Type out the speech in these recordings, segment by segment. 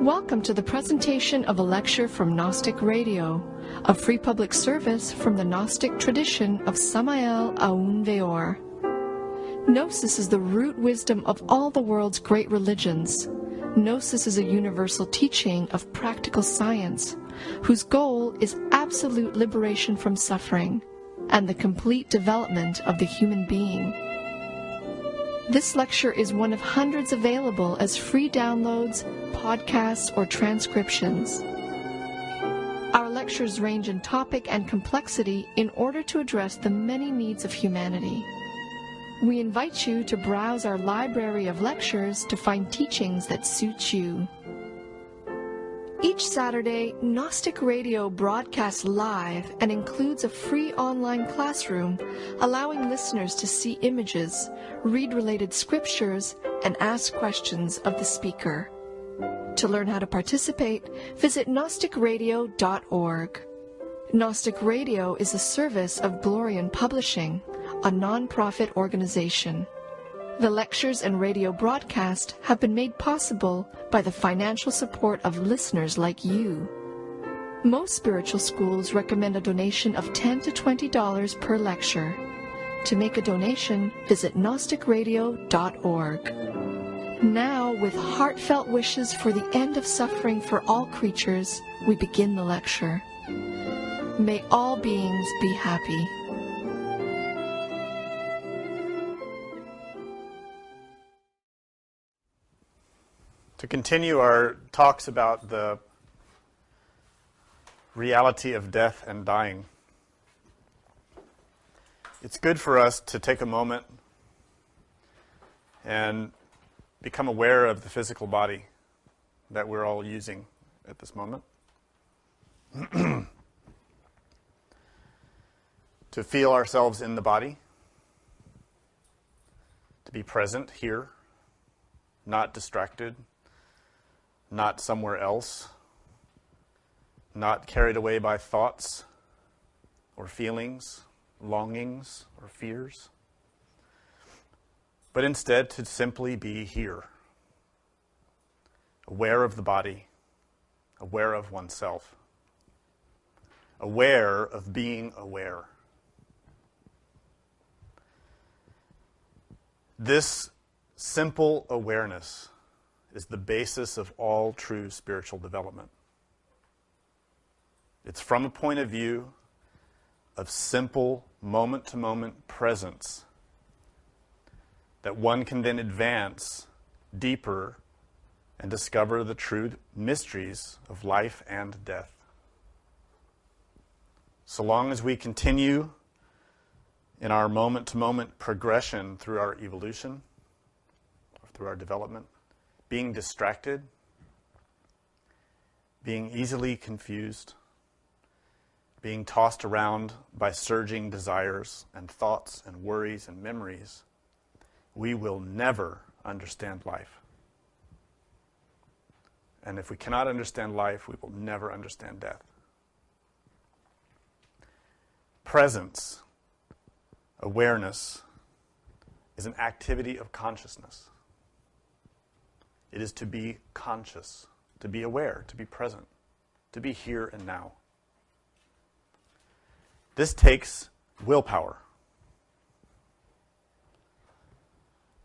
Welcome to the presentation of a lecture from Gnostic Radio, a free public service from the Gnostic tradition of Samael Aun Weor. Gnosis is the root wisdom of all the world's great religions. Gnosis is a universal teaching of practical science, whose goal is absolute liberation from suffering and the complete development of the human being. This lecture is one of hundreds available as free downloads, podcasts, or transcriptions. Our lectures range in topic and complexity in order to address the many needs of humanity. We invite you to browse our library of lectures to find teachings that suit you. Each Saturday, Gnostic Radio broadcasts live and includes a free online classroom, allowing listeners to see images, read related scriptures, and ask questions of the speaker. To learn how to participate, visit gnosticradio.org. Gnostic Radio is a service of Glorian Publishing, a non-profit organization. The lectures and radio broadcast have been made possible by the financial support of listeners like you. Most spiritual schools recommend a donation of $10 to $20 per lecture. To make a donation, visit gnosticradio.org. Now, with heartfelt wishes for the end of suffering for all creatures, we begin the lecture. May all beings be happy. To continue our talks about the reality of death and dying, it's good for us to take a moment and become aware of the physical body that we're all using at this moment. To feel ourselves in the body, to be present here, not distracted, not somewhere else, not carried away by thoughts or feelings, longings or fears, but instead to simply be here, aware of the body, aware of oneself, aware of being aware. This simple awareness is the basis of all true spiritual development. It's from a point of view of simple, moment-to-moment presence that one can then advance deeper and discover the true mysteries of life and death. So long as we continue in our moment-to-moment progression through our evolution, or through our development, being distracted, being easily confused, being tossed around by surging desires and thoughts and worries and memories, we will never understand life. And if we cannot understand life, we will never understand death. Presence, awareness, is an activity of consciousness. It is to be conscious, to be aware, to be present, to be here and now. This takes willpower.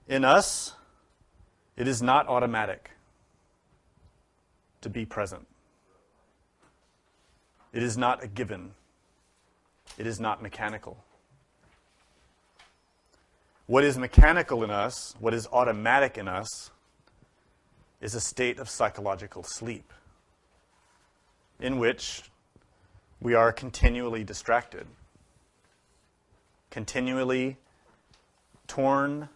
In us, it is not automatic to be present. It is not a given. It is not mechanical. What is mechanical in us, what is automatic in us, is a state of psychological sleep in which we are continually distracted, continually torn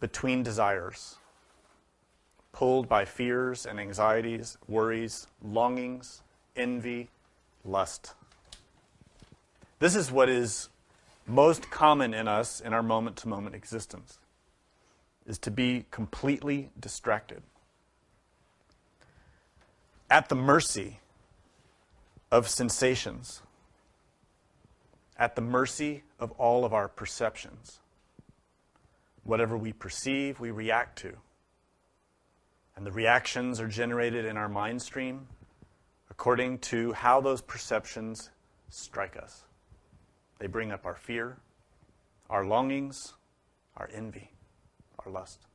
between desires, pulled by fears and anxieties, worries, longings, envy, lust. This is what is most common in us in our moment-to-moment existence, is to be completely distracted, at the mercy of sensations, at the mercy of all of our perceptions. Whatever we perceive, we react to. And the reactions are generated in our mind stream according to how those perceptions strike us. They bring up our fear, our longings, our envy, our lust.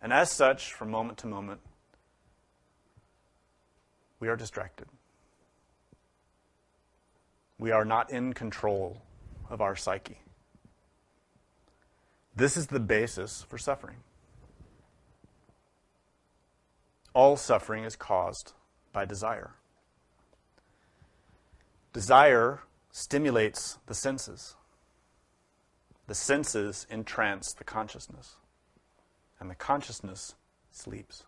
And as such, from moment to moment, we are distracted. We are not in control of our psyche. This is the basis for suffering. All suffering is caused by desire. Desire stimulates the senses. The senses entrance the consciousness. And the consciousness sleeps,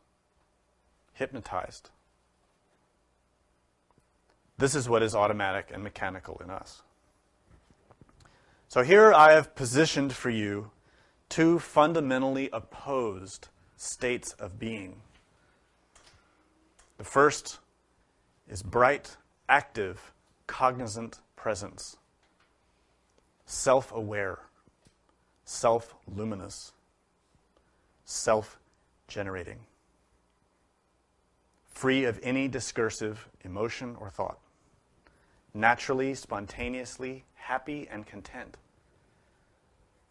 hypnotized. This is what is automatic and mechanical in us. So here I have positioned for you two fundamentally opposed states of being. The first is bright, active, cognizant presence, self-aware, self-luminous, self-generating, free of any discursive emotion or thought, naturally, spontaneously happy and content,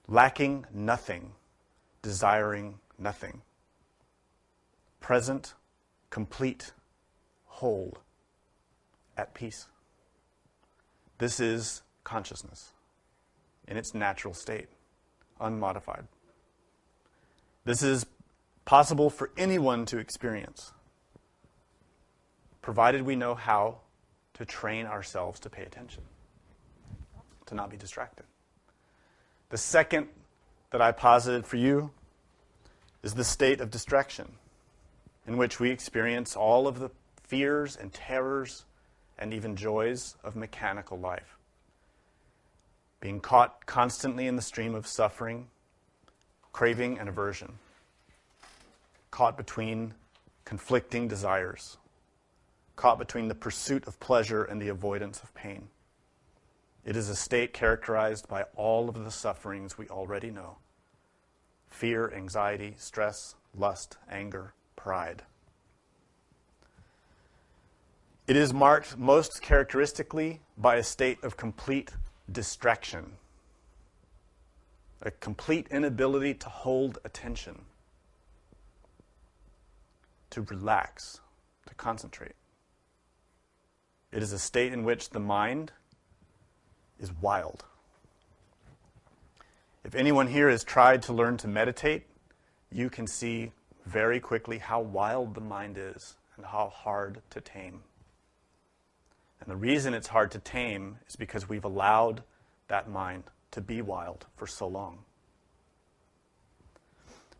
lacking nothing, desiring nothing, present, complete, whole, at peace. This is consciousness in its natural state, unmodified. This is possible for anyone to experience, provided we know how to train ourselves to pay attention, to not be distracted. The second that I posited for you is the state of distraction, in which we experience all of the fears and terrors and even joys of mechanical life. Being caught constantly in the stream of suffering, craving, and aversion. Caught between conflicting desires. Caught between the pursuit of pleasure and the avoidance of pain. It is a state characterized by all of the sufferings we already know. Fear, anxiety, stress, lust, anger, pride. It is marked most characteristically by a state of complete distraction, a complete inability to hold attention, to relax, to concentrate. It is a state in which the mind is wild. If anyone here has tried to learn to meditate, you can see very quickly how wild the mind is and how hard to tame. And the reason it's hard to tame is because we've allowed that mind to be wild for so long.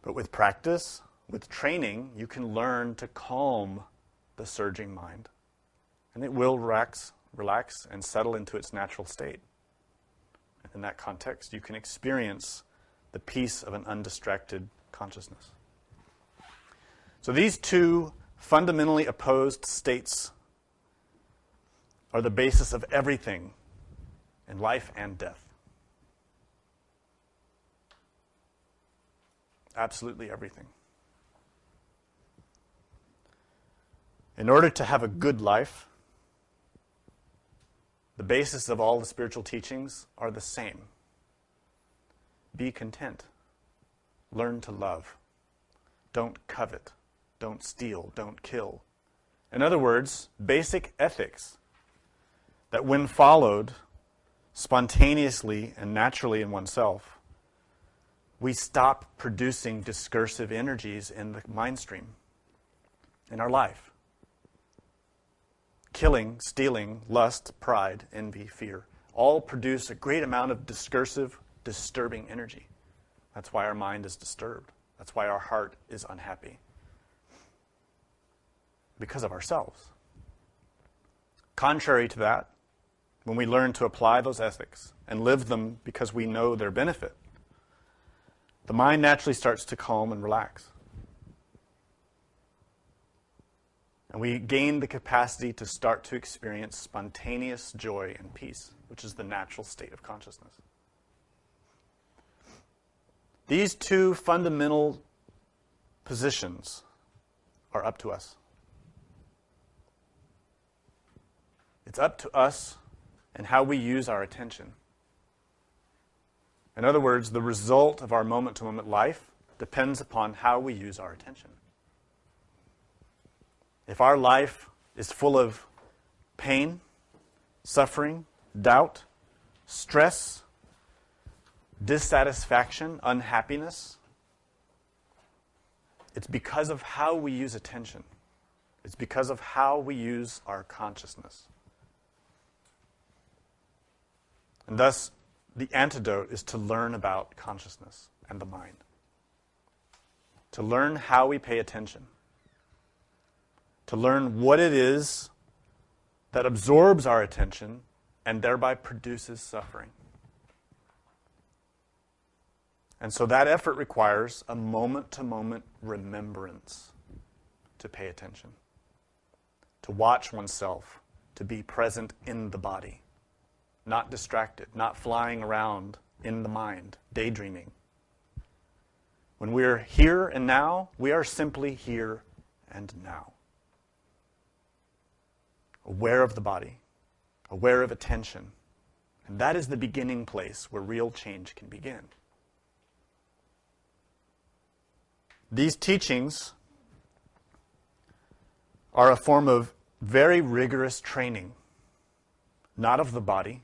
But with practice, with training, you can learn to calm the surging mind. And it will relax and settle into its natural state. And in that context, you can experience the peace of an undistracted consciousness. So these two fundamentally opposed states are the basis of everything in life and death. Absolutely everything. In order to have a good life, the basis of all the spiritual teachings are the same. Be content. Learn to love. Don't covet. Don't steal. Don't kill. In other words, basic ethics that when followed spontaneously and naturally in oneself, we stop producing discursive energies in the mind stream, in our life. Killing, stealing, lust, pride, envy, fear, all produce a great amount of discursive, disturbing energy. That's why our mind is disturbed. That's why our heart is unhappy. Because of ourselves. Contrary to that, when we learn to apply those ethics and live them because we know their benefit, the mind naturally starts to calm and relax. And we gain the capacity to start to experience spontaneous joy and peace, which is the natural state of consciousness. These two fundamental positions are up to us. It's up to us and how we use our attention. In other words, the result of our moment-to-moment life depends upon how we use our attention. If our life is full of pain, suffering, doubt, stress, dissatisfaction, unhappiness, it's because of how we use attention. It's because of how we use our consciousness. And thus, the antidote is to learn about consciousness and the mind. To learn how we pay attention. To learn what it is that absorbs our attention and thereby produces suffering. And so that effort requires a moment-to-moment remembrance to pay attention. To watch oneself, to be present in the body. Not distracted, not flying around in the mind, daydreaming. When we're here and now, we are simply here and now. Aware of the body, aware of attention. And that is the beginning place where real change can begin. These teachings are a form of very rigorous training, not of the body,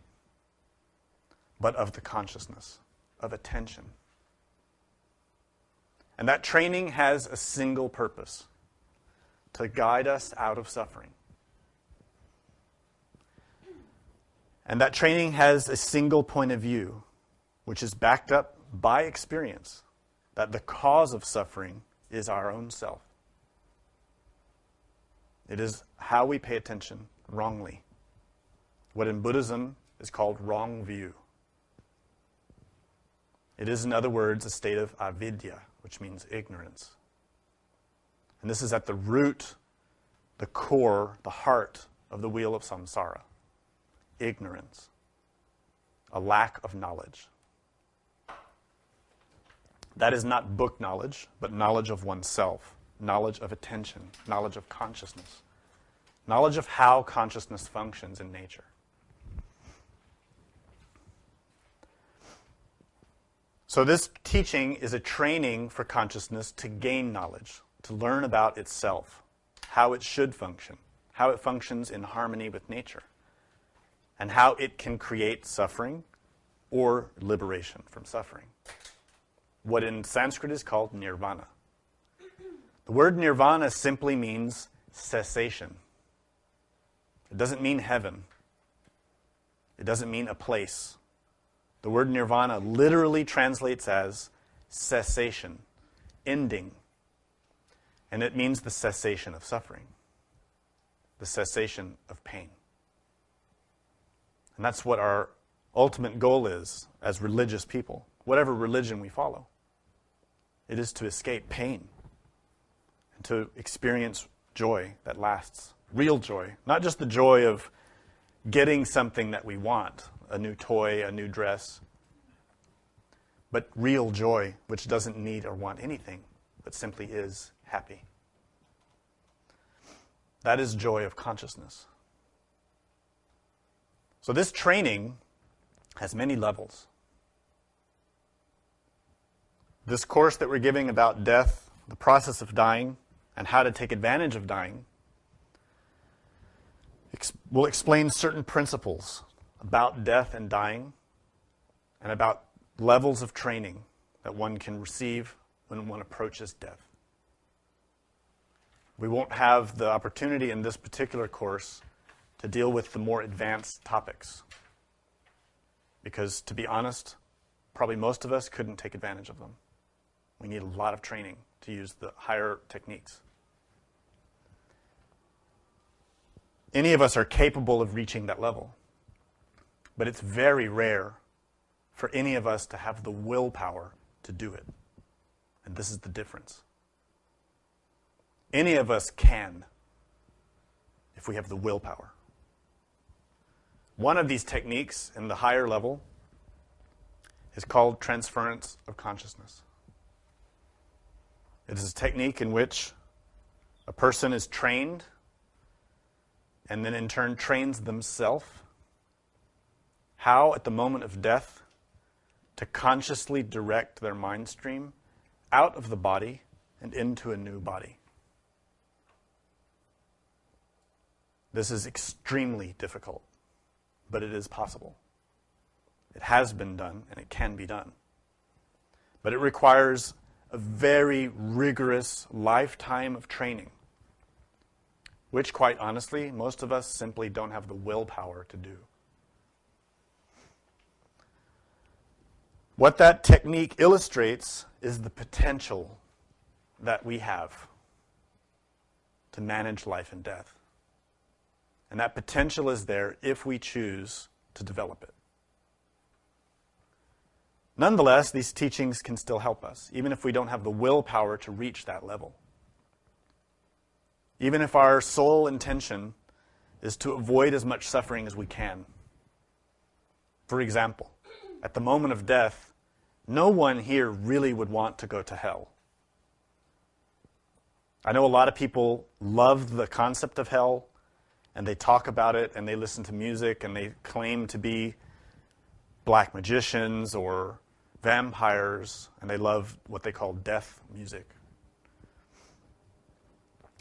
but of the consciousness, of attention. And that training has a single purpose: to guide us out of suffering. And that training has a single point of view, which is backed up by experience, that the cause of suffering is our own self. It is how we pay attention wrongly, what in Buddhism is called wrong view. It is, in other words, a state of avidya, which means ignorance. And this is at the root, the core, the heart of the wheel of samsara. Ignorance. A lack of knowledge. That is not book knowledge, but knowledge of oneself, knowledge of attention, knowledge of consciousness, knowledge of how consciousness functions in nature. So this teaching is a training for consciousness to gain knowledge, to learn about itself, how it should function, how it functions in harmony with nature, and how it can create suffering or liberation from suffering. What in Sanskrit is called nirvana. The word nirvana simply means cessation. It doesn't mean heaven. It doesn't mean a place. The word nirvana literally translates as cessation, ending. And it means the cessation of suffering, the cessation of pain. And that's what our ultimate goal is as religious people, whatever religion we follow. It is to escape pain and to experience joy that lasts, real joy, not just the joy of getting something that we want, a new toy, a new dress, but real joy, which doesn't need or want anything, but simply is happy. That is joy of consciousness. So this training has many levels. This course that we're giving about death, the process of dying, and how to take advantage of dying, will explain certain principles about death and dying, and about levels of training that one can receive when one approaches death. We won't have the opportunity in this particular course to deal with the more advanced topics, because, to be honest, probably most of us couldn't take advantage of them. We need a lot of training to use the higher techniques. Any of us are capable of reaching that level. But it's very rare for any of us to have the willpower to do it. And this is the difference. Any of us can, if we have the willpower. One of these techniques in the higher level is called transference of consciousness. It is a technique in which A person is trained and then in turn trains themselves how at the moment of death to consciously direct their mind stream out of the body and into a new body. This is extremely difficult, but it is possible. It has been done, and it can be done. But it requires a very rigorous lifetime of training, which, quite honestly, most of us simply don't have the willpower to do. What that technique illustrates is the potential that we have to manage life and death. And that potential is there if we choose to develop it. Nonetheless, these teachings can still help us, even if we don't have the willpower to reach that level. Even if our sole intention is to avoid as much suffering as we can. For example, at the moment of death, no one here really would want to go to hell. I know a lot of people love the concept of hell, and they talk about it, and they listen to music, and they claim to be black magicians or vampires, and they love what they call death music.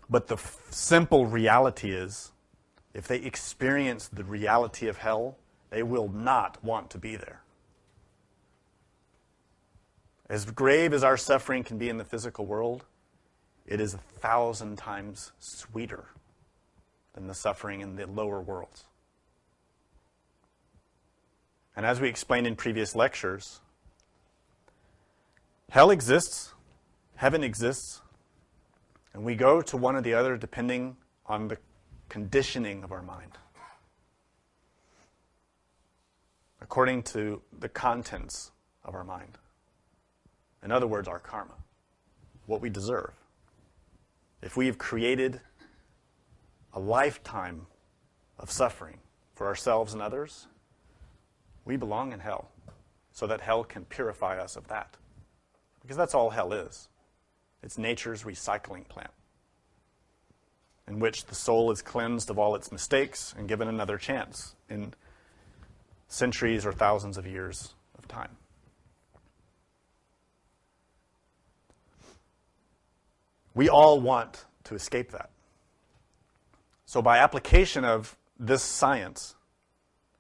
But the simple reality is, if they experience the reality of hell, they will not want to be there. As grave as our suffering can be in the physical world, it is 1,000 times sweeter than the suffering in the lower worlds. And as we explained in previous lectures, hell exists, heaven exists, and we go to one or the other depending on the conditioning of our mind, according to the contents of our mind. In other words, our karma, what we deserve. If we have created a lifetime of suffering for ourselves and others, we belong in hell, so that hell can purify us of that. Because that's all hell is. It's nature's recycling plant, in which the soul is cleansed of all its mistakes and given another chance in centuries or thousands of years of time. We all want to escape that. So by application of this science,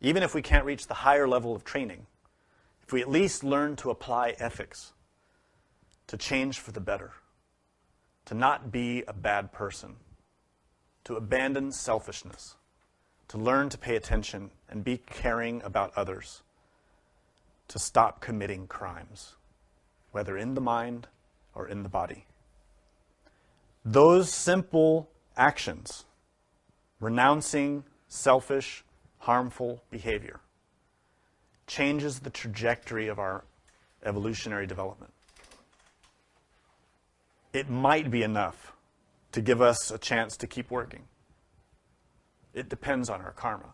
even if we can't reach the higher level of training, if we at least learn to apply ethics, to change for the better, to not be a bad person, to abandon selfishness, to learn to pay attention and be caring about others, to stop committing crimes, whether in the mind or in the body. Those simple actions, renouncing selfish, harmful behavior, changes the trajectory of our evolutionary development. It might be enough to give us a chance to keep working. It depends on our karma.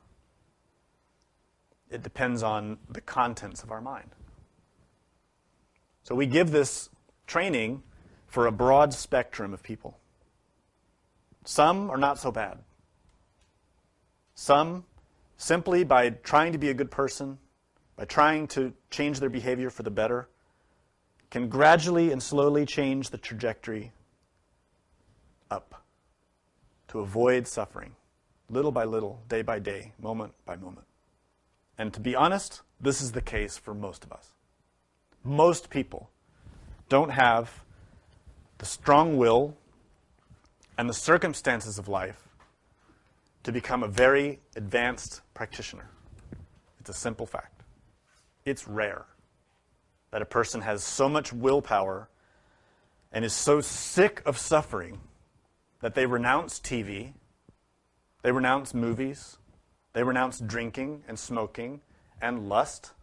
It depends on the contents of our mind. So we give this training for a broad spectrum of people. Some are not so bad. Some, simply by trying to be a good person, by trying to change their behavior for the better, can gradually and slowly change the trajectory up to avoid suffering, little by little, day by day, moment by moment. And to be honest, this is the case for most of us. Most people don't have the strong will and the circumstances of life to become a very advanced practitioner. It's a simple fact. It's rare that a person has so much willpower and is so sick of suffering that they renounce TV, they renounce movies, they renounce drinking and smoking and lust,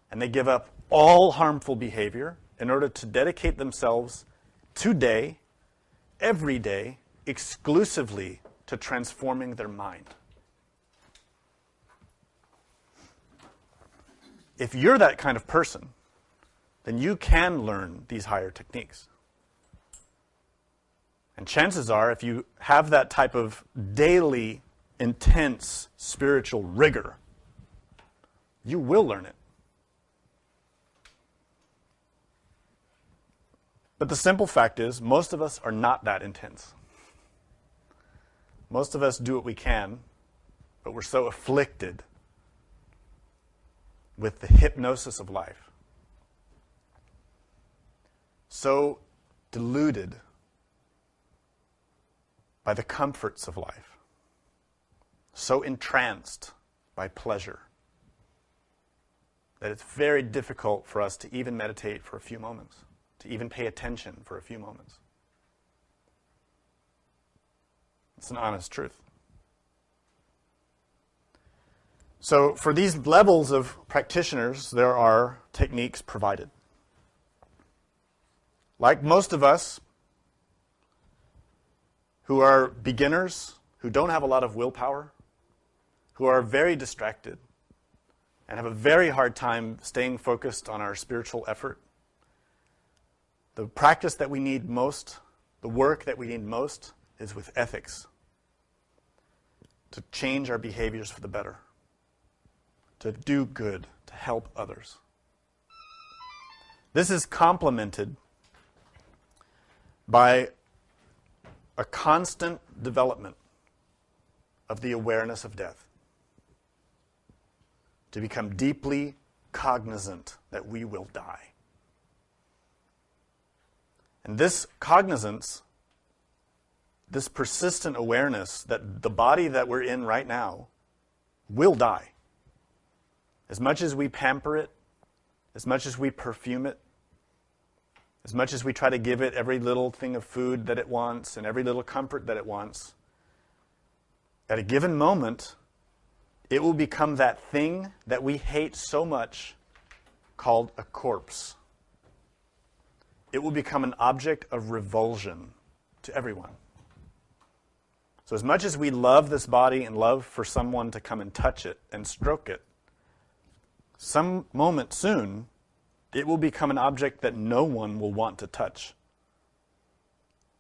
and they give up all harmful behavior in order to dedicate themselves today, every day, exclusively to transforming their mind. If you're that kind of person, then you can learn these higher techniques. And chances are, if you have that type of daily, intense spiritual rigor, you will learn it. But the simple fact is, most of us are not that intense. Most of us do what we can, but we're so afflicted with the hypnosis of life, so deluded by the comforts of life, so entranced by pleasure, that it's very difficult for us to even meditate for a few moments, to even pay attention for a few moments. It's an honest truth. So for these levels of practitioners, there are techniques provided. Like most of us who are beginners, who don't have a lot of willpower, who are very distracted, and have a very hard time staying focused on our spiritual effort, the practice that we need most, the work that we need most, is with ethics. To change our behaviors for the better. To do good, to help others. This is complemented by a constant development of the awareness of death. To become deeply cognizant that we will die. And this cognizance, this persistent awareness that the body that we're in right now will die. As much as we pamper it, as much as we perfume it, as much as we try to give it every little thing of food that it wants and every little comfort that it wants, at a given moment, it will become that thing that we hate so much called a corpse. It will become an object of revulsion to everyone. So as much as we love this body and love for someone to come and touch it and stroke it, some moment soon, it will become an object that no one will want to touch.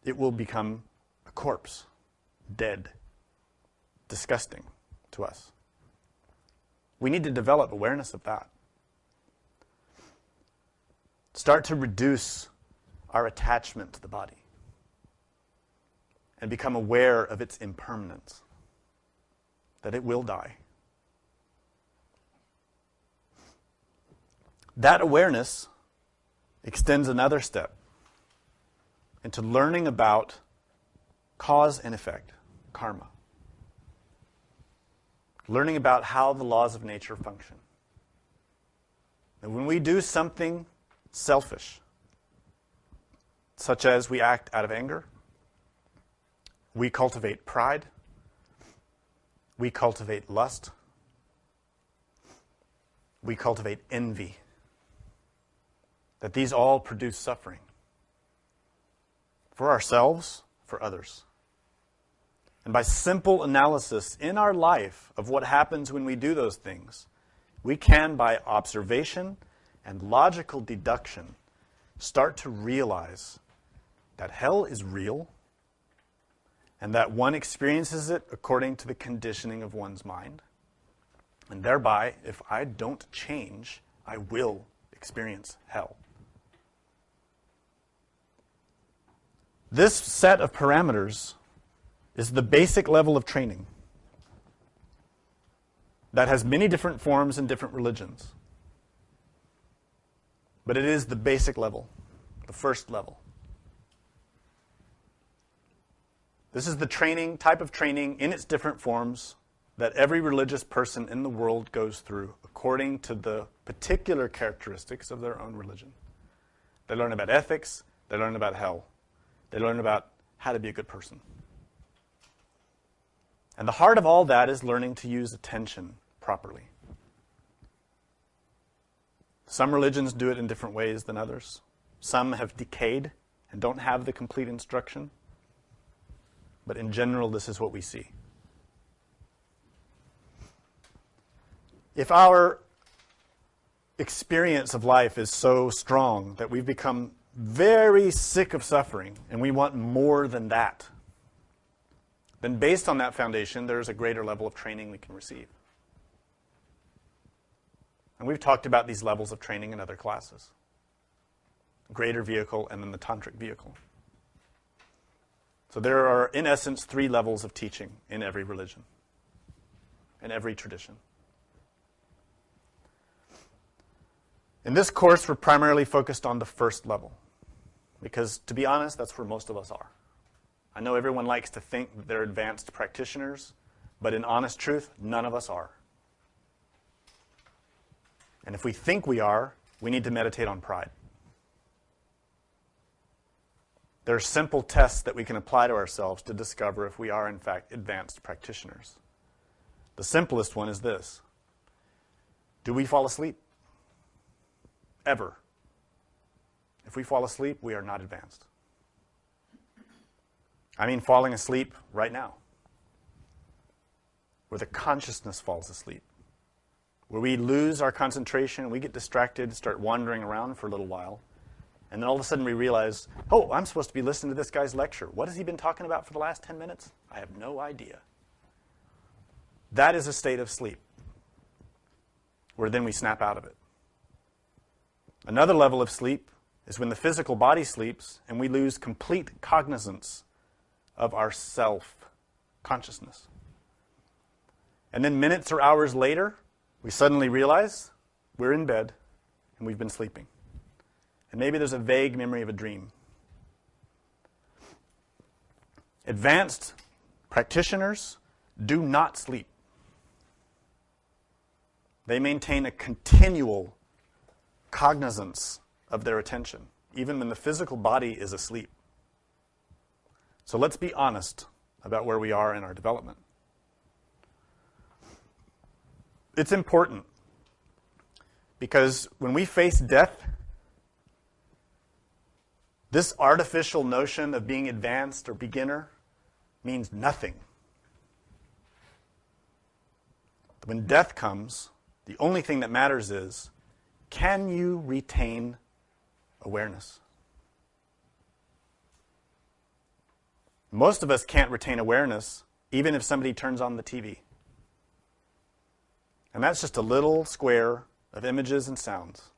It will become a corpse, dead, disgusting to us. We need to develop awareness of that. Start to reduce our attachment to the body and become aware of its impermanence, that it will die. That awareness extends another step into learning about cause and effect, karma. Learning about how the laws of nature function. And when we do something selfish, such as we act out of anger, we cultivate pride, we cultivate lust, we cultivate envy, that these all produce suffering for ourselves, for others. And by simple analysis in our life of what happens when we do those things, we can, by observation and logical deduction, start to realize that hell is real and that one experiences it according to the conditioning of one's mind. And thereby, if I don't change, I will experience hell. This set of parameters is the basic level of training that has many different forms in different religions. But it is the basic level, the first level. This is the training, type of training in its different forms that every religious person in the world goes through according to the particular characteristics of their own religion. They learn about ethics, they learn about hell, they learn about how to be a good person. And the heart of all that is learning to use attention properly. Some religions do it in different ways than others. Some have decayed and don't have the complete instruction. But in general, this is what we see. If our experience of life is so strong that we've become very sick of suffering and we want more than that, then based on that foundation, there's a greater level of training we can receive. And we've talked about these levels of training in other classes. Greater vehicle and then the tantric vehicle. So there are, in essence, 3 levels of teaching in every religion, in every tradition. In this course, we're primarily focused on the first level, because, to be honest, that's where most of us are. I know everyone likes to think that they're advanced practitioners, but in honest truth, none of us are. And if we think we are, we need to meditate on pride. There are simple tests that we can apply to ourselves to discover if we are, in fact, advanced practitioners. The simplest one is this. Do we fall asleep? Ever? If we fall asleep, we are not advanced. I mean falling asleep right now, where the consciousness falls asleep, where we lose our concentration, we get distracted, start wandering around for a little while, and then all of a sudden we realize, oh, I'm supposed to be listening to this guy's lecture. What has he been talking about for the last 10 minutes? I have no idea. That is a state of sleep, where then we snap out of it. Another level of sleep is when the physical body sleeps and we lose complete cognizance of our self-consciousness. And then minutes or hours later, we suddenly realize we're in bed and we've been sleeping. And maybe there's a vague memory of a dream. Advanced practitioners do not sleep. They maintain a continual cognizance of their attention, even when the physical body is asleep. So let's be honest about where we are in our development. It's important because when we face death, this artificial notion of being advanced or beginner means nothing. When death comes, the only thing that matters is, can you retain awareness? Most of us can't retain awareness, even if somebody turns on the TV. And that's just a little square of images and sounds.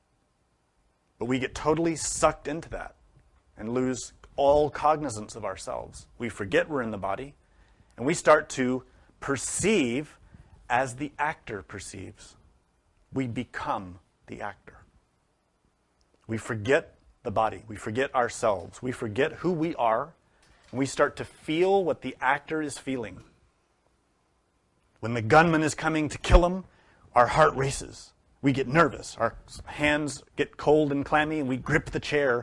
But we get totally sucked into that and lose all cognizance of ourselves. We forget we're in the body, and we start to perceive as the actor perceives. We become the actor. We forget the body. We forget ourselves. We forget who we are, and we start to feel what the actor is feeling. When the gunman is coming to kill him, our heart races. We get nervous. Our hands get cold and clammy, and we grip the chair.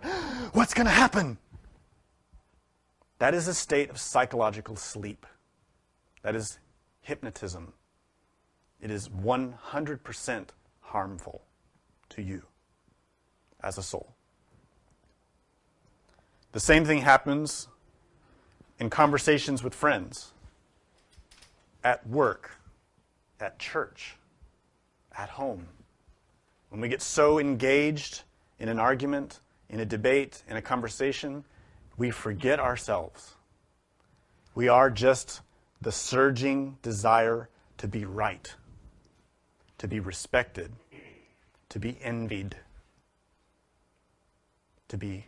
What's going to happen? That is a state of psychological sleep. That is hypnotism. It is 100% harmful to you as a soul. The same thing happens in conversations with friends, at work, at church, at home. When we get so engaged in an argument, in a debate, in a conversation, we forget ourselves. We are just the surging desire to be right, to be respected, to be envied, to be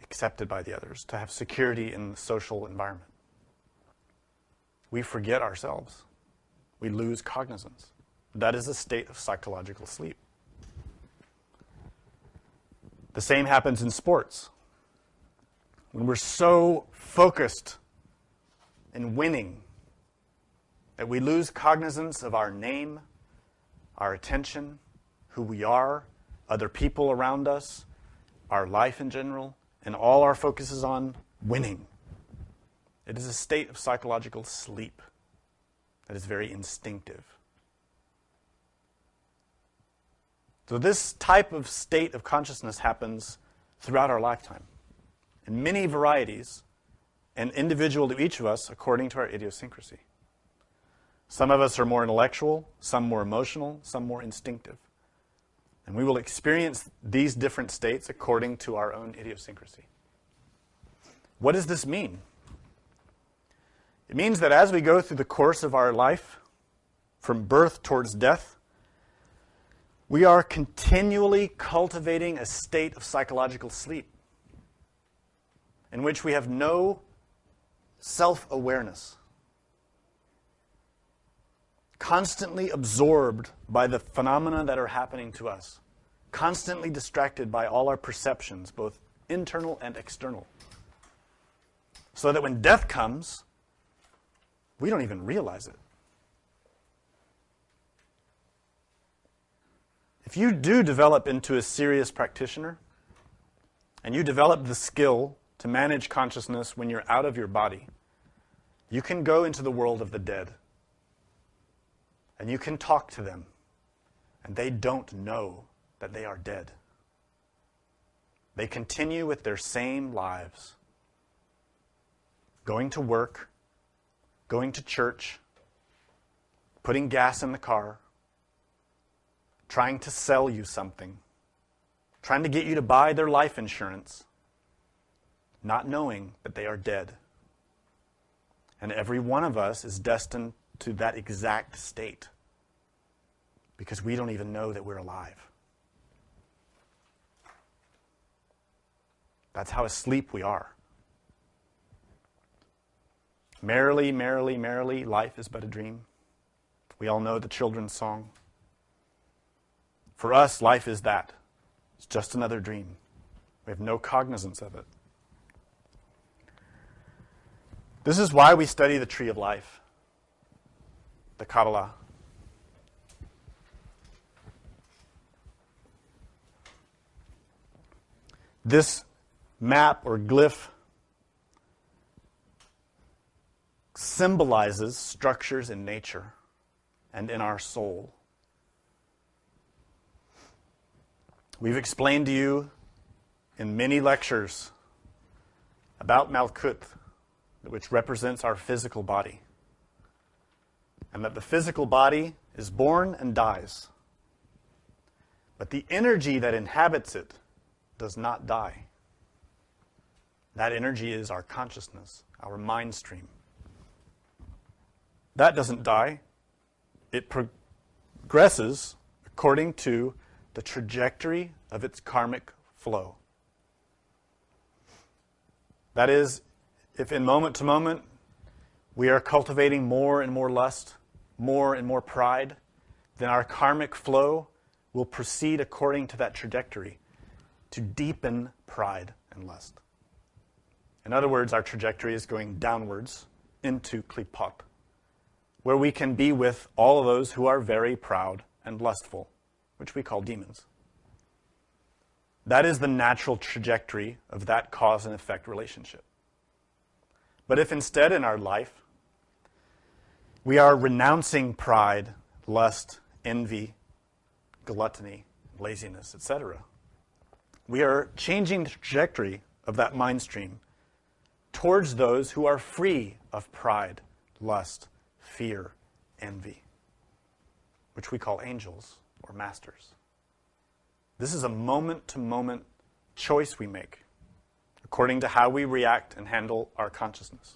accepted by the others, to have security in the social environment. We forget ourselves. We lose cognizance. That is a state of psychological sleep. The same happens in sports. When we're so focused in winning that we lose cognizance of our name, our attention, who we are, other people around us, our life in general, and all our focus is on winning. It is a state of psychological sleep that is very instinctive. So this type of state of consciousness happens throughout our lifetime in many varieties and individual to each of us according to our idiosyncrasy. Some of us are more intellectual, some more emotional, some more instinctive. And we will experience these different states according to our own idiosyncrasy. What does this mean? It means that as we go through the course of our life, from birth towards death, we are continually cultivating a state of psychological sleep in which we have no self-awareness, constantly absorbed by the phenomena that are happening to us, constantly distracted by all our perceptions, both internal and external, so that when death comes, we don't even realize it. If you do develop into a serious practitioner, and you develop the skill to manage consciousness when you're out of your body, you can go into the world of the dead, and you can talk to them, and they don't know that they are dead. They continue with their same lives, going to work, going to church, putting gas in the car, trying to sell you something, trying to get you to buy their life insurance, not knowing that they are dead. And every one of us is destined to that exact state because we don't even know that we're alive. That's how asleep we are. Merrily, merrily, merrily, life is but a dream. We all know the children's song. For us, life is that. It's just another dream. We have no cognizance of it. This is why we study the tree of life, the Kabbalah. This map or glyph symbolizes structures in nature and in our soul. We've explained to you in many lectures about Malkut, which represents our physical body, and that the physical body is born and dies. But the energy that inhabits it does not die. That energy is our consciousness, our mind stream. That doesn't die. It progresses according to the trajectory of its karmic flow. That is, if in moment to moment we are cultivating more and more lust, more and more pride, then our karmic flow will proceed according to that trajectory to deepen pride and lust. In other words, our trajectory is going downwards into klipot, where we can be with all of those who are very proud and lustful, which we call demons. That is the natural trajectory of that cause and effect relationship. But if instead in our life we are renouncing pride, lust, envy, gluttony, laziness, etc., we are changing the trajectory of that mind stream towards those who are free of pride, lust, fear, envy, which we call angels or masters. This is a moment-to-moment choice we make according to how we react and handle our consciousness.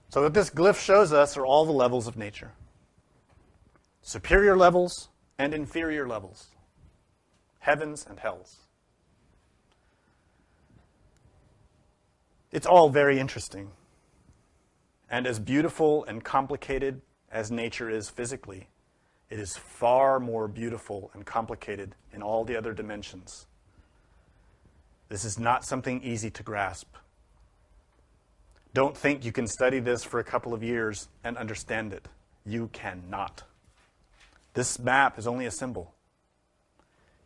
So what this glyph shows us are all the levels of nature. Superior levels and inferior levels. Heavens and hells. It's all very interesting. And as beautiful and complicated as nature is physically, it is far more beautiful and complicated in all the other dimensions. This is not something easy to grasp. Don't think you can study this for a couple of years and understand it. You cannot. This map is only a symbol.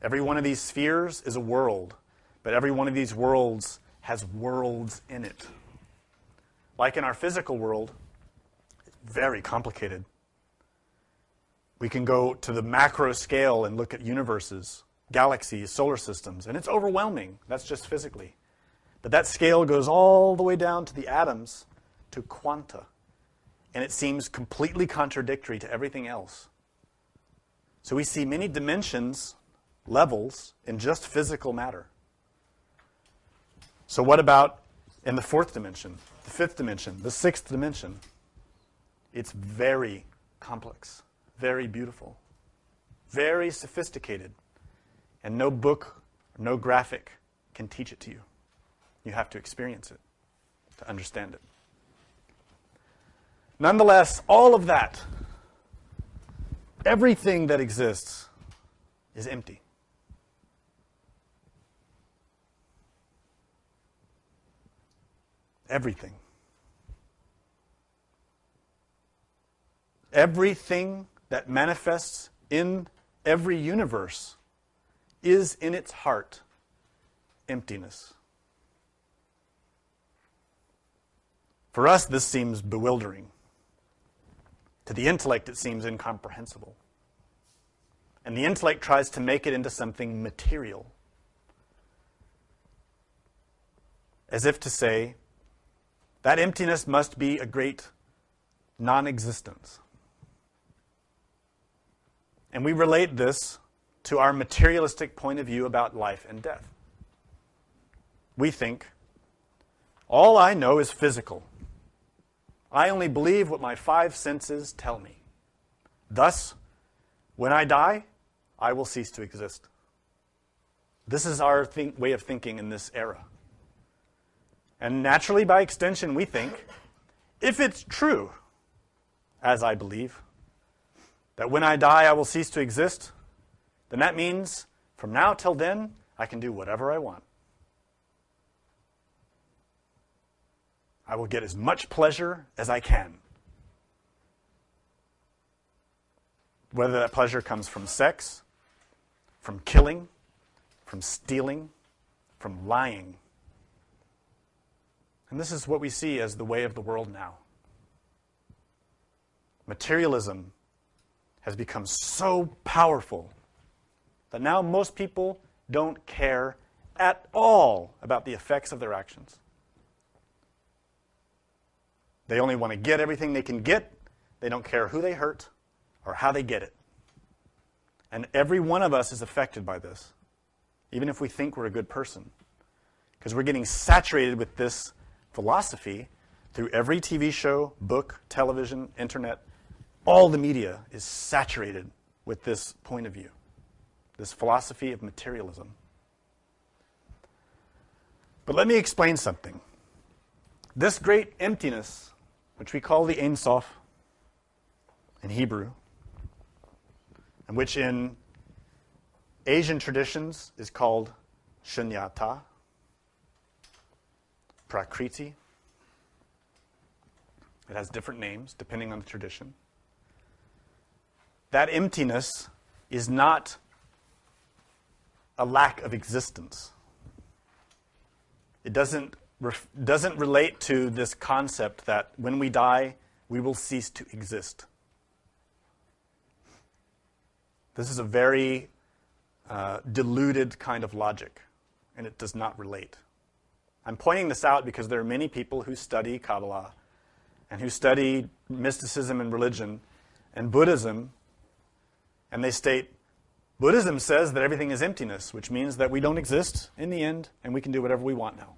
Every one of these spheres is a world, but every one of these worlds has worlds in it. Like in our physical world, it's very complicated. We can go to the macro scale and look at universes, galaxies, solar systems, and it's overwhelming. That's just physically. But that scale goes all the way down to the atoms, to quanta, and it seems completely contradictory to everything else. So we see many dimensions, levels, in just physical matter. So what about in the fourth dimension, the fifth dimension, the sixth dimension? It's very complex, very beautiful, very sophisticated, and no book, no graphic can teach it to you. You have to experience it to understand it. Nonetheless, all of that, everything that exists, is empty. Everything. Everything that manifests in every universe is in its heart emptiness. For us, this seems bewildering. To the intellect, it seems incomprehensible. And the intellect tries to make it into something material. As if to say, that emptiness must be a great non-existence. And we relate this to our materialistic point of view about life and death. We think, all I know is physical. I only believe what my five senses tell me. Thus, when I die, I will cease to exist. This is our way of thinking in this era. And naturally, by extension, we think, if it's true, as I believe, that when I die I will cease to exist, then that means from now till then, I can do whatever I want. I will get as much pleasure as I can. Whether that pleasure comes from sex, from killing, from stealing, from lying. And this is what we see as the way of the world now. Materialism has become so powerful that now most people don't care at all about the effects of their actions. They only want to get everything they can get. They don't care who they hurt or how they get it. And every one of us is affected by this, even if we think we're a good person, because we're getting saturated with this philosophy through every TV show, book, television, internet. All the media is saturated with this point of view, this philosophy of materialism. But let me explain something. This great emptiness, which we call the Ein Sof in Hebrew, and which in Asian traditions is called Shunyata, Prakriti. It has different names depending on the tradition. That emptiness is not a lack of existence. It doesn't relate to this concept that when we die, we will cease to exist. This is a very diluted kind of logic, and it does not relate. I'm pointing this out because there are many people who study Kabbalah and who study mysticism and religion and Buddhism, and they state, Buddhism says that everything is emptiness, which means that we don't exist in the end, and we can do whatever we want now.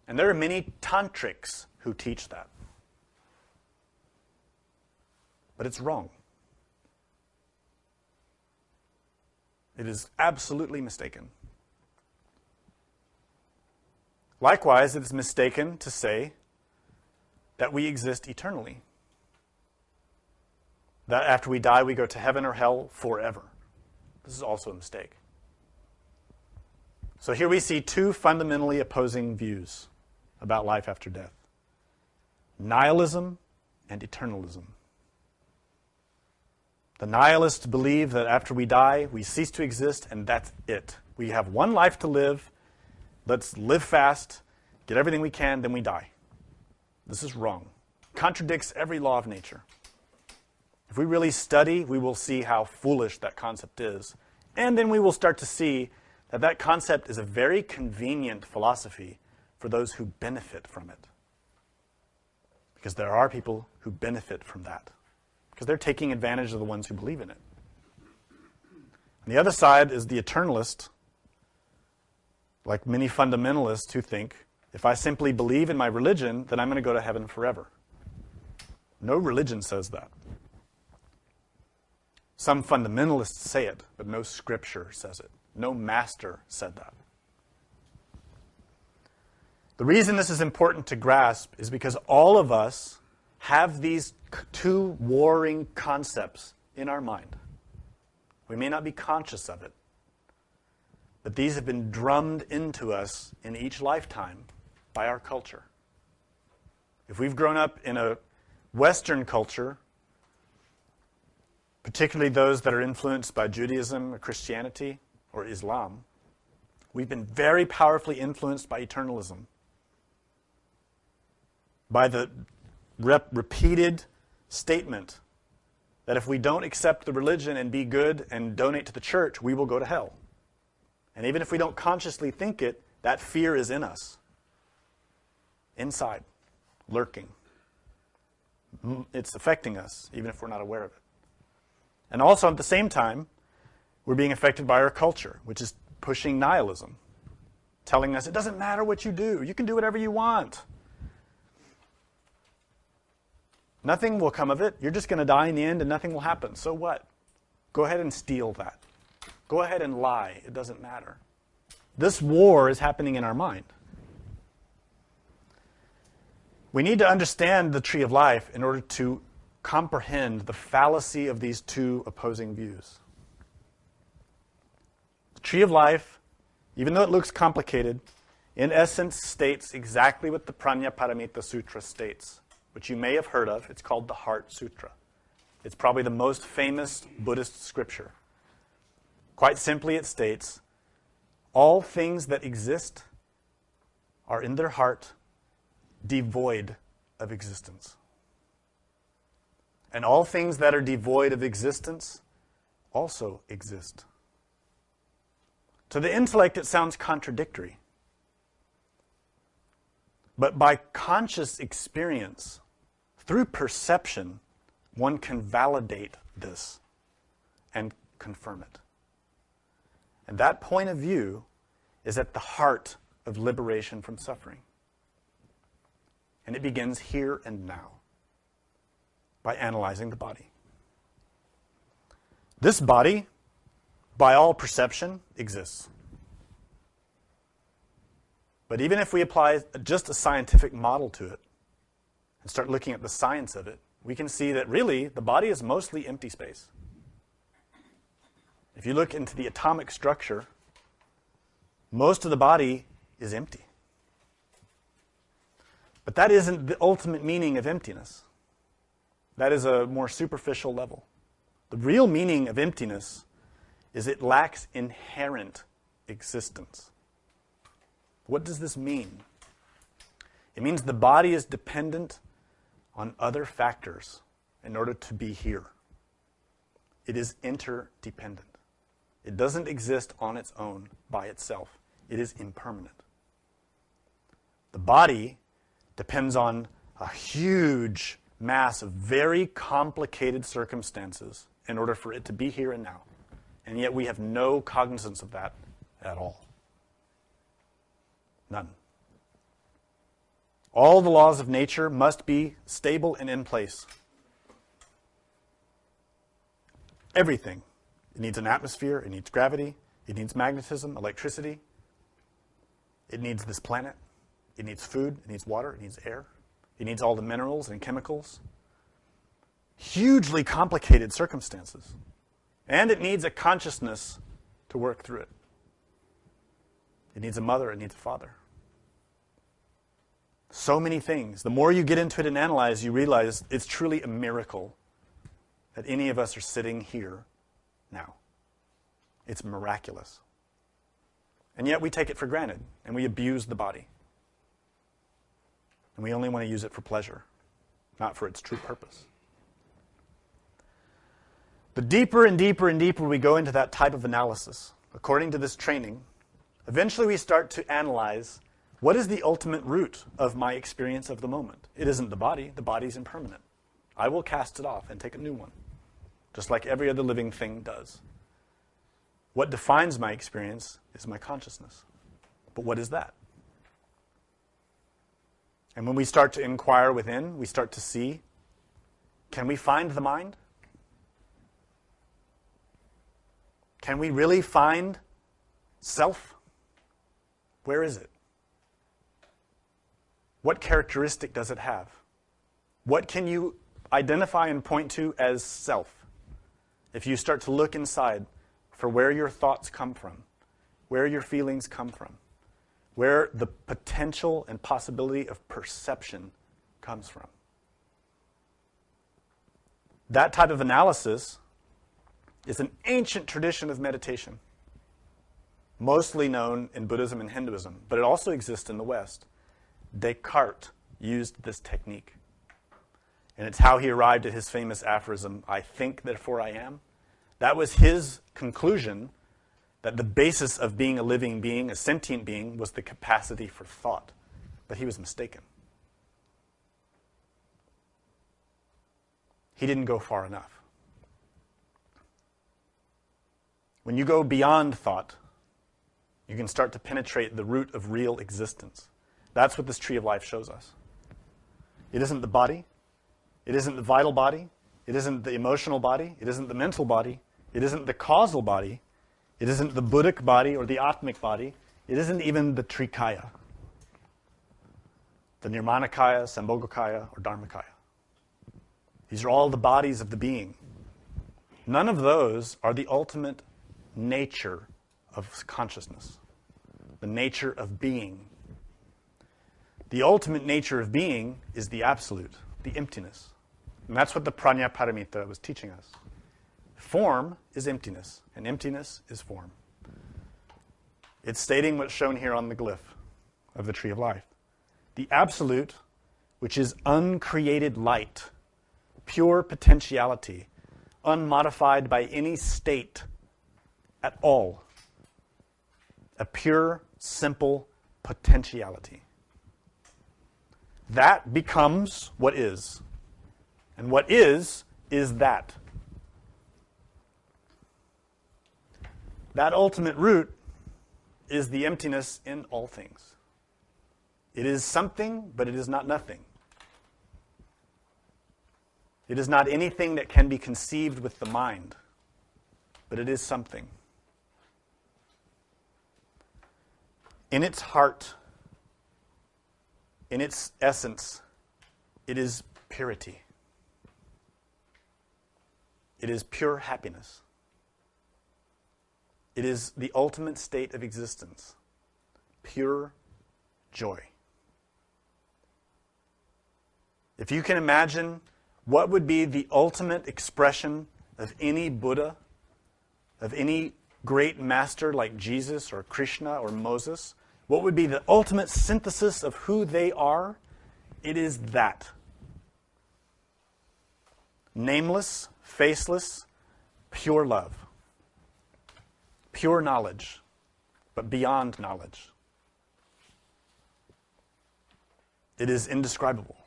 And there are many tantrics who teach that. But it's wrong. It is absolutely mistaken. Likewise, it is mistaken to say that we exist eternally. That after we die, we go to heaven or hell forever. This is also a mistake. So here we see two fundamentally opposing views about life after death: nihilism and eternalism. The nihilists believe that after we die, we cease to exist, and that's it. We have one life to live. Let's live fast, get everything we can, then we die. This is wrong. Contradicts every law of nature. If we really study, we will see how foolish that concept is. And then we will start to see that that concept is a very convenient philosophy for those who benefit from it. Because there are people who benefit from that. Because they're taking advantage of the ones who believe in it. And the other side is the eternalist, like many fundamentalists who think, if I simply believe in my religion, then I'm going to go to heaven forever. No religion says that. Some fundamentalists say it, but no scripture says it. No master said that. The reason this is important to grasp is because all of us have these two warring concepts in our mind. We may not be conscious of it, but these have been drummed into us in each lifetime by our culture. If we've grown up in a Western culture, particularly those that are influenced by Judaism or Christianity or Islam, we've been very powerfully influenced by eternalism, by the repeated statement that if we don't accept the religion and be good and donate to the church, we will go to hell. And even if we don't consciously think it, that fear is in us, inside, lurking. It's affecting us, even if we're not aware of it. And also, at the same time, we're being affected by our culture, which is pushing nihilism, telling us it doesn't matter what you do. You can do whatever you want. Nothing will come of it. You're just going to die in the end and nothing will happen. So what? Go ahead and steal that. Go ahead and lie. It doesn't matter. This war is happening in our mind. We need to understand the tree of life in order to comprehend the fallacy of these two opposing views. The tree of life, even though it looks complicated, in essence states exactly what the Prajnaparamita Sutra states, which you may have heard of. It's called the Heart Sutra. It's probably the most famous Buddhist scripture. Quite simply, it states, all things that exist are in their heart devoid of existence. And all things that are devoid of existence also exist. To the intellect, it sounds contradictory. But by conscious experience, through perception, one can validate this and confirm it. And that point of view is at the heart of liberation from suffering. And it begins here and now by analyzing the body. This body, by all perception, exists. But even if we apply just a scientific model to it and start looking at the science of it, we can see that really the body is mostly empty space. If you look into the atomic structure, most of the body is empty. But that isn't the ultimate meaning of emptiness. That is a more superficial level. The real meaning of emptiness is it lacks inherent existence. What does this mean? It means the body is dependent on other factors in order to be here. It is interdependent. It doesn't exist on its own by itself. It is impermanent. The body depends on a huge mass of very complicated circumstances in order for it to be here and now. And yet we have no cognizance of that at all. None. All the laws of nature must be stable and in place. Everything. It needs an atmosphere, it needs gravity, it needs magnetism, electricity. It needs this planet. It needs food, it needs water, it needs air. It needs all the minerals and chemicals. Hugely complicated circumstances. And it needs a consciousness to work through it. It needs a mother, it needs a father. So many things. The more you get into it and analyze, you realize it's truly a miracle that any of us are sitting here now. It's miraculous. And yet we take it for granted, and we abuse the body. And we only want to use it for pleasure, not for its true purpose. The deeper and deeper and deeper we go into that type of analysis, according to this training, eventually we start to analyze what is the ultimate root of my experience of the moment. It isn't the body. The body's impermanent. I will cast it off and take a new one, just like every other living thing does. What defines my experience is my consciousness. But what is that? And when we start to inquire within, we start to see, can we find the mind? Can we really find self? Where is it? What characteristic does it have? What can you identify and point to as self? If you start to look inside for where your thoughts come from, where your feelings come from, where the potential and possibility of perception comes from. That type of analysis is an ancient tradition of meditation, mostly known in Buddhism and Hinduism, but it also exists in the West. Descartes used this technique. And it's how he arrived at his famous aphorism, I think, therefore I am. That was his conclusion, that the basis of being a living being, a sentient being, was the capacity for thought. But he was mistaken. He didn't go far enough. When you go beyond thought, you can start to penetrate the root of real existence. That's what this tree of life shows us. It isn't the body. It isn't the vital body. It isn't the emotional body. It isn't the mental body. It isn't the causal body. It isn't the Buddhic body or the Atmic body. It isn't even the Trikaya, the Nirmanakaya, Sambhogakaya, or Dharmakaya. These are all the bodies of the being. None of those are the ultimate nature of consciousness, the nature of being. The ultimate nature of being is the absolute, the emptiness. And that's what the Prajnaparamita was teaching us. Form is emptiness, and emptiness is form. It's stating what's shown here on the glyph of the Tree of Life. The absolute, which is uncreated light, pure potentiality, unmodified by any state at all. A pure, simple potentiality. That becomes what is. And what is that. That ultimate root is the emptiness in all things. It is something, but it is not nothing. It is not anything that can be conceived with the mind, but it is something. In its heart, in its essence, it is purity. It is pure happiness. It is the ultimate state of existence, pure joy. If you can imagine what would be the ultimate expression of any Buddha, of any great master like Jesus or Krishna or Moses, what would be the ultimate synthesis of who they are? It is that. Nameless, faceless, pure love. Pure knowledge, but beyond knowledge. It is indescribable.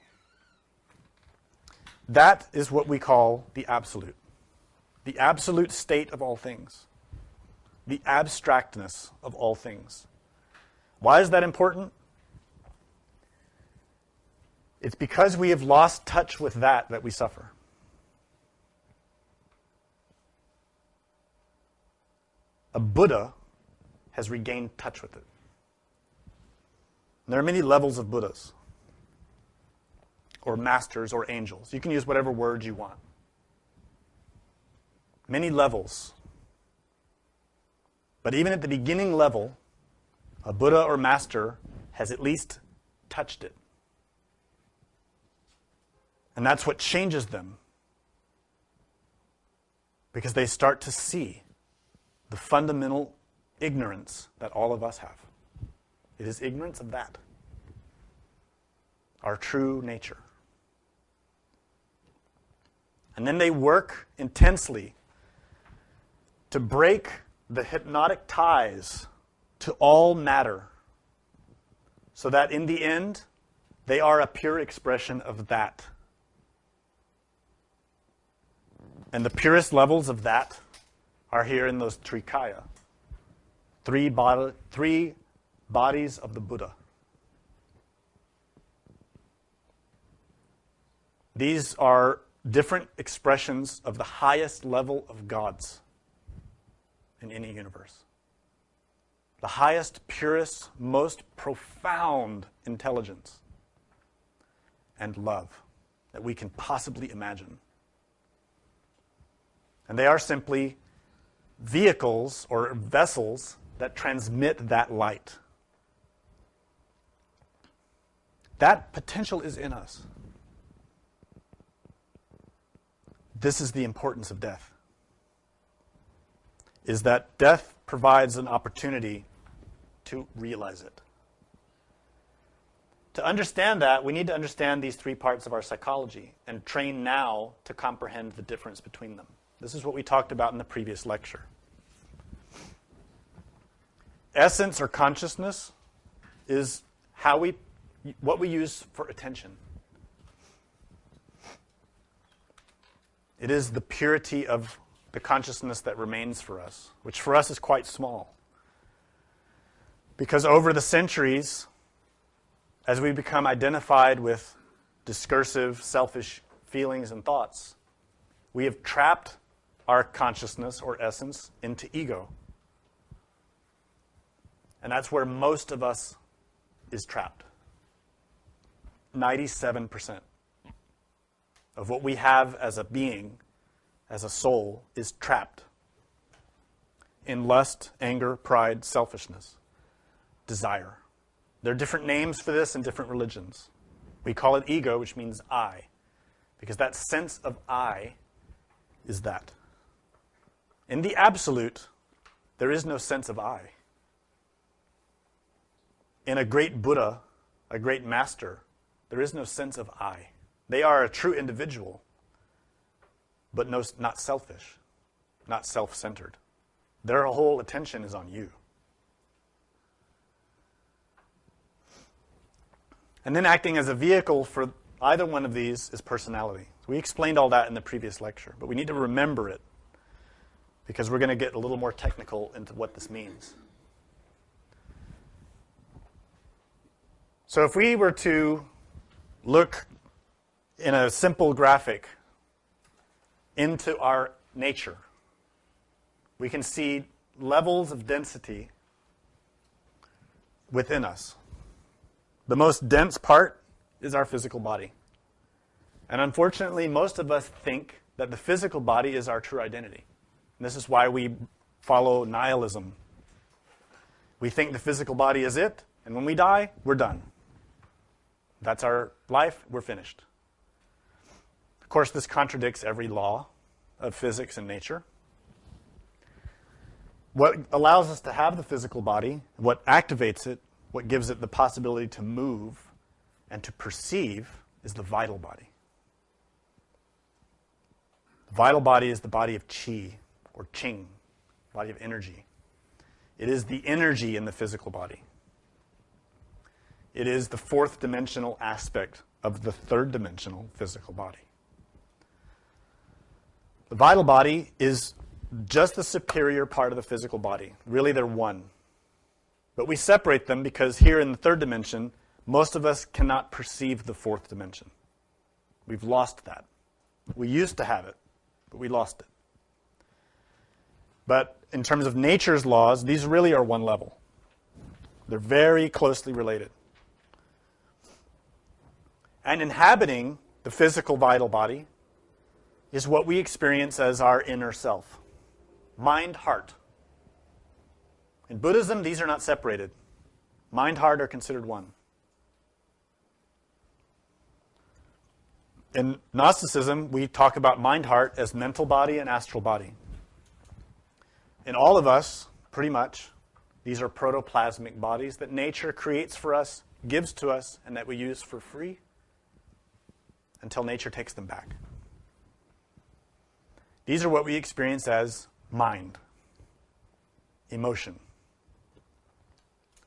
That is what we call the the absolute state of all things, the abstractness of all things. Why is that important? It's because we have lost touch with that we suffer. A Buddha has regained touch with it. And there are many levels of Buddhas, or masters, or angels. You can use whatever word you want. Many levels. But even at the beginning level, a Buddha or master has at least touched it. And that's what changes them. Because they start to see the fundamental ignorance that all of us have. It is ignorance of that, our true nature. And then they work intensely to break the hypnotic ties to all matter, so that in the end, they are a pure expression of that. And the purest levels of that are here in those Trikaya, three bodies of the Buddha. These are different expressions of the highest level of gods in any universe. The highest, purest, most profound intelligence and love that we can possibly imagine. And they are simply vehicles or vessels that transmit that light. That potential is in us. This is the importance of death. Is that death provides an opportunity to realize it. To understand that, we need to understand these three parts of our psychology and train now to comprehend the difference between them. This is what we talked about in the previous lecture. Essence or consciousness is what we use for attention. It is the purity of the consciousness that remains for us, which for us is quite small. Because over the centuries, as we become identified with discursive, selfish feelings and thoughts, we have trapped our consciousness or essence into ego. And that's where most of us is trapped. 97% of what we have as a being, as a soul, is trapped in lust, anger, pride, selfishness, desire. There are different names for this in different religions. We call it ego, which means I, because that sense of I is that. In the absolute, there is no sense of I. In a great Buddha, a great master, there is no sense of I. They are a true individual, but not selfish, not self-centered. Their whole attention is on you. And then acting as a vehicle for either one of these is personality. We explained all that in the previous lecture, but we need to remember it because we're going to get a little more technical into what this means. So if we were to look in a simple graphic into our nature, we can see levels of density within us. The most dense part is our physical body. And unfortunately, most of us think that the physical body is our true identity. And this is why we follow nihilism. We think the physical body is it, and when we die, we're done. That's our life, we're finished. Of course, this contradicts every law of physics and nature. What allows us to have the physical body, what activates it, what gives it the possibility to move and to perceive is the vital body. The vital body is the body of qi, or qing, body of energy. It is the energy in the physical body. It is the fourth dimensional aspect of the third dimensional physical body. The vital body is just the superior part of the physical body. Really, they're one. But we separate them because here in the third dimension, most of us cannot perceive the fourth dimension. We've lost that. We used to have it, but we lost it. But in terms of nature's laws, these really are one level. They're very closely related. And inhabiting the physical vital body is what we experience as our inner self. Mind, heart. In Buddhism, these are not separated. Mind, heart are considered one. In Gnosticism, we talk about mind, heart as mental body and astral body. In all of us, pretty much, these are protoplasmic bodies that nature creates for us, gives to us, and that we use for free until nature takes them back. These are what we experience as mind, emotion.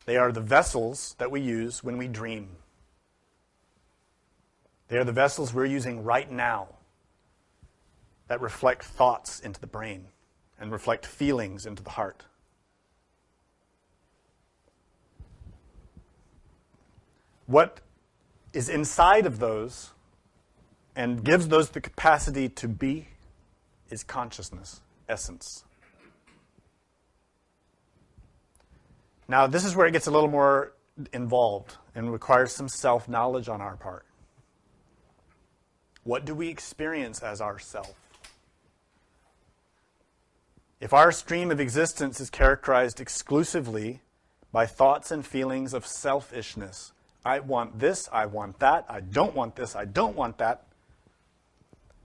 They are the vessels that we use when we dream. They are the vessels we're using right now that reflect thoughts into the brain and reflect feelings into the heart. What is inside of those and gives those the capacity to be is consciousness, essence. Now, this is where it gets a little more involved and requires some self-knowledge on our part. What do we experience as ourself? If our stream of existence is characterized exclusively by thoughts and feelings of selfishness, I want this, I want that, I don't want this, I don't want that,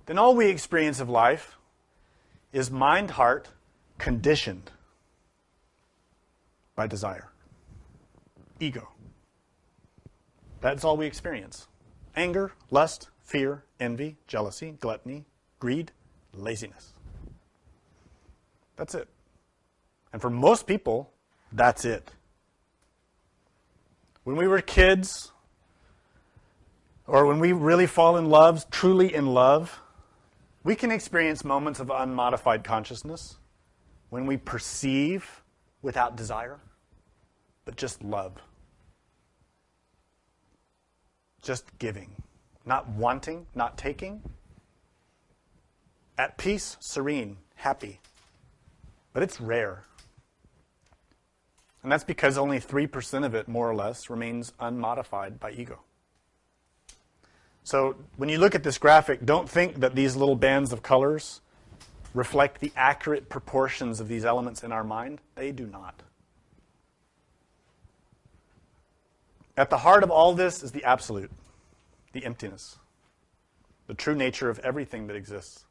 then all we experience of life is mind-heart conditioned by desire, ego. That's all we experience. Anger, lust, fear, envy, jealousy, gluttony, greed, laziness. That's it. And for most people, that's it. When we were kids, or when we really fall in love, truly in love, we can experience moments of unmodified consciousness when we perceive without desire, but just love. Just giving. Not wanting, not taking. At peace, serene, happy. But it's rare. And that's because only 3% of it, more or less, remains unmodified by ego. So when you look at this graphic, don't think that these little bands of colors reflect the accurate proportions of these elements in our mind. They do not. At the heart of all this is the absolute, the emptiness, the true nature of everything that exists.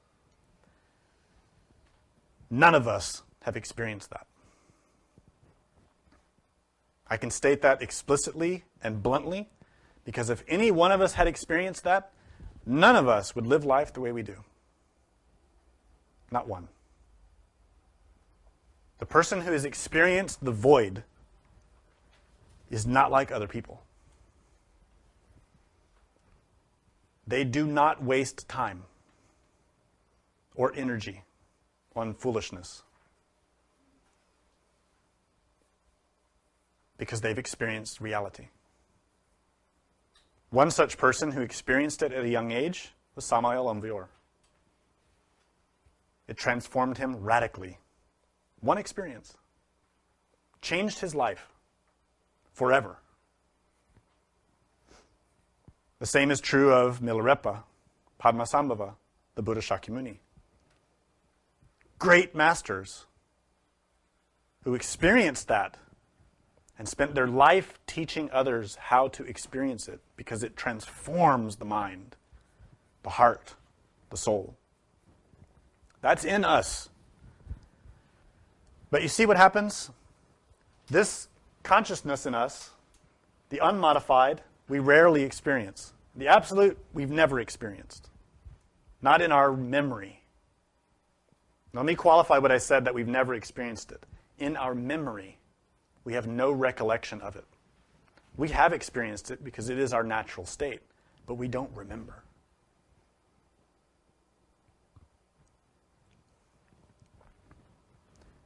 None of us have experienced that. I can state that explicitly and bluntly, because if any one of us had experienced that, none of us would live life the way we do. Not one. The person who has experienced the void is not like other people. They do not waste time or energy on foolishness because they've experienced reality. One such person who experienced it at a young age was Samael Aun Weor. It transformed him radically. One experience changed his life forever. The same is true of Milarepa, Padmasambhava, the Buddha Shakyamuni. Great masters who experienced that and spent their life teaching others how to experience it because it transforms the mind, the heart, the soul. That's in us. But you see what happens? This consciousness in us, the unmodified, we rarely experience. The absolute, we've never experienced. Not in our memory. Let me qualify what I said that we've never experienced it. In our memory, we have no recollection of it. We have experienced it because it is our natural state, but we don't remember.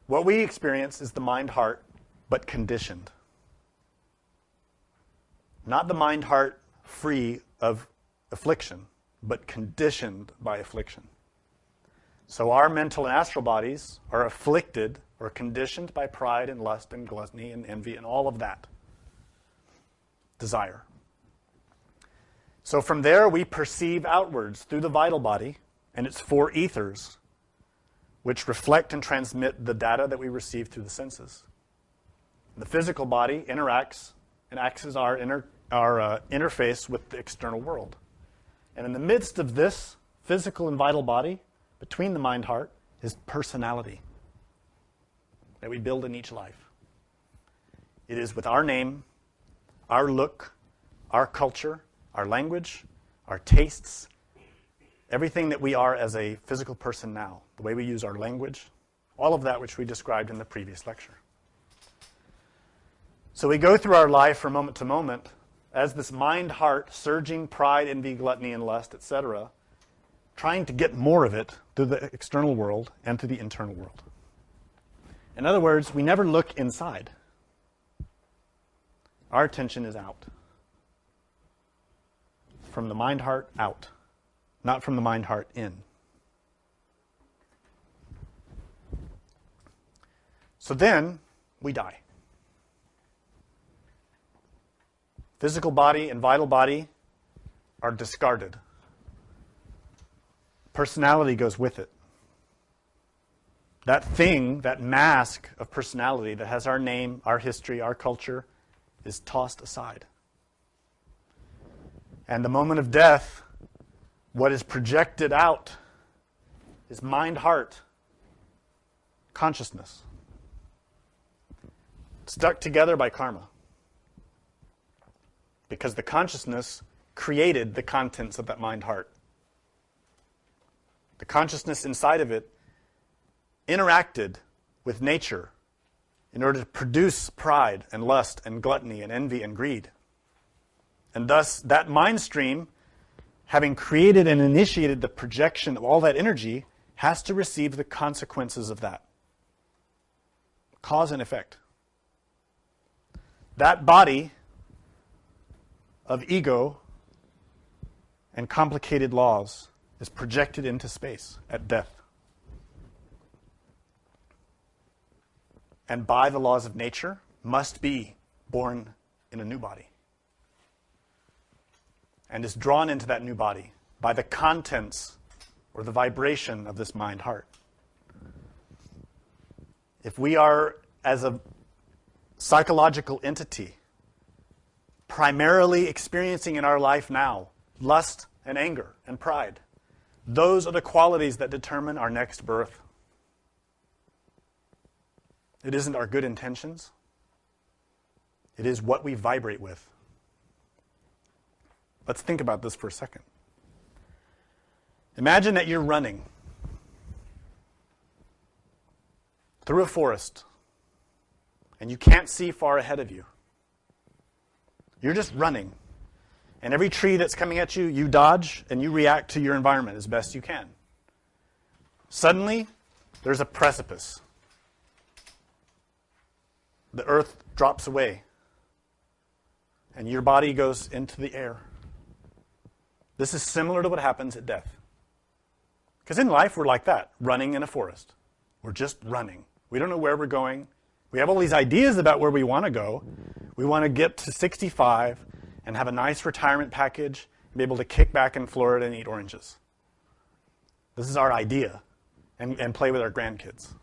What we experience is the mind-heart, but conditioned. Not the mind-heart free of affliction, but conditioned by affliction. So our mental and astral bodies are afflicted or conditioned by pride and lust and gluttony and envy and all of that. Desire. So from there we perceive outwards through the vital body and its four ethers, which reflect and transmit the data that we receive through the senses. The physical body interacts and acts as our interface with the external world. And in the midst of this physical and vital body, between the mind-heart, is personality that we build in each life. It is with our name, our look, our culture, our language, our tastes, everything that we are as a physical person now, the way we use our language, all of that which we described in the previous lecture. So we go through our life from moment to moment as this mind-heart, surging pride, envy, gluttony, and lust, etc., trying to get more of it through the external world and to the internal world. In other words, we never look inside. Our attention is out. from the mind-heart out, not from the mind-heart in. So then we die. Physical body and vital body are discarded. Personality goes with it. That thing, that mask of personality that has our name, our history, our culture, is tossed aside. And the moment of death, what is projected out is mind, heart, consciousness. Stuck together by karma. Because the consciousness created the contents of that mind, heart. The consciousness inside of it interacted with nature in order to produce pride and lust and gluttony and envy and greed. And thus, that mind stream, having created and initiated the projection of all that energy, has to receive the consequences of that. Cause and effect. That body of ego and complicated laws is projected into space at death. And by the laws of nature, must be born in a new body. And is drawn into that new body by the contents or the vibration of this mind-heart. If we are, as a psychological entity, primarily experiencing in our life now lust and anger and pride, those are the qualities that determine our next birth. It isn't our good intentions. It is what we vibrate with. Let's think about this for a second. Imagine that you're running through a forest and you can't see far ahead of you. You're just running. And every tree that's coming at you, you dodge and you react to your environment as best you can. Suddenly, there's a precipice. The earth drops away, and your body goes into the air. This is similar to what happens at death. Because in life, we're like that, running in a forest. We're just running. We don't know where we're going. We have all these ideas about where we want to go. We want to get to 65 and have a nice retirement package and be able to kick back in Florida and eat oranges. This is our idea, and play with our grandkids.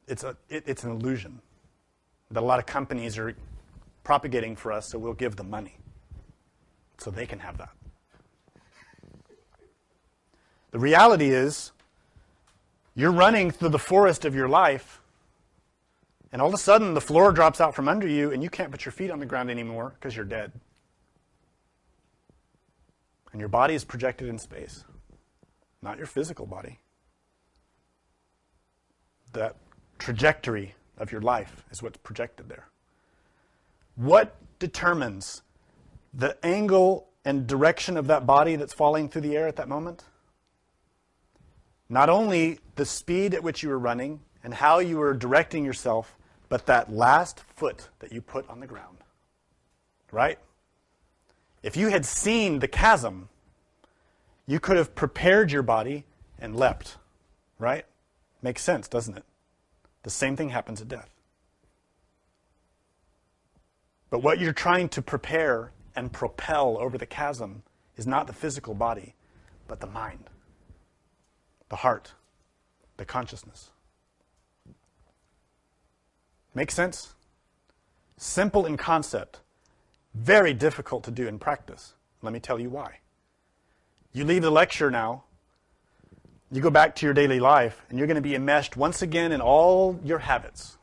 It's an illusion that a lot of companies are propagating for us, so we'll give them money so they can have that. The reality is, you're running through the forest of your life, and all of a sudden the floor drops out from under you and you can't put your feet on the ground anymore because you're dead. And your body is projected in space, not your physical body. That trajectory of your life is what's projected there. What determines the angle and direction of that body that's falling through the air at that moment? Not only the speed at which you were running and how you were directing yourself, but that last foot that you put on the ground. Right? If you had seen the chasm, you could have prepared your body and leapt. Right? Makes sense, doesn't it? The same thing happens at death. But what you're trying to prepare and propel over the chasm is not the physical body, but the mind, the heart, the consciousness. Make sense? Simple in concept, very difficult to do in practice. Let me tell you why. You leave the lecture now, you go back to your daily life, and you're going to be enmeshed once again in all your habits.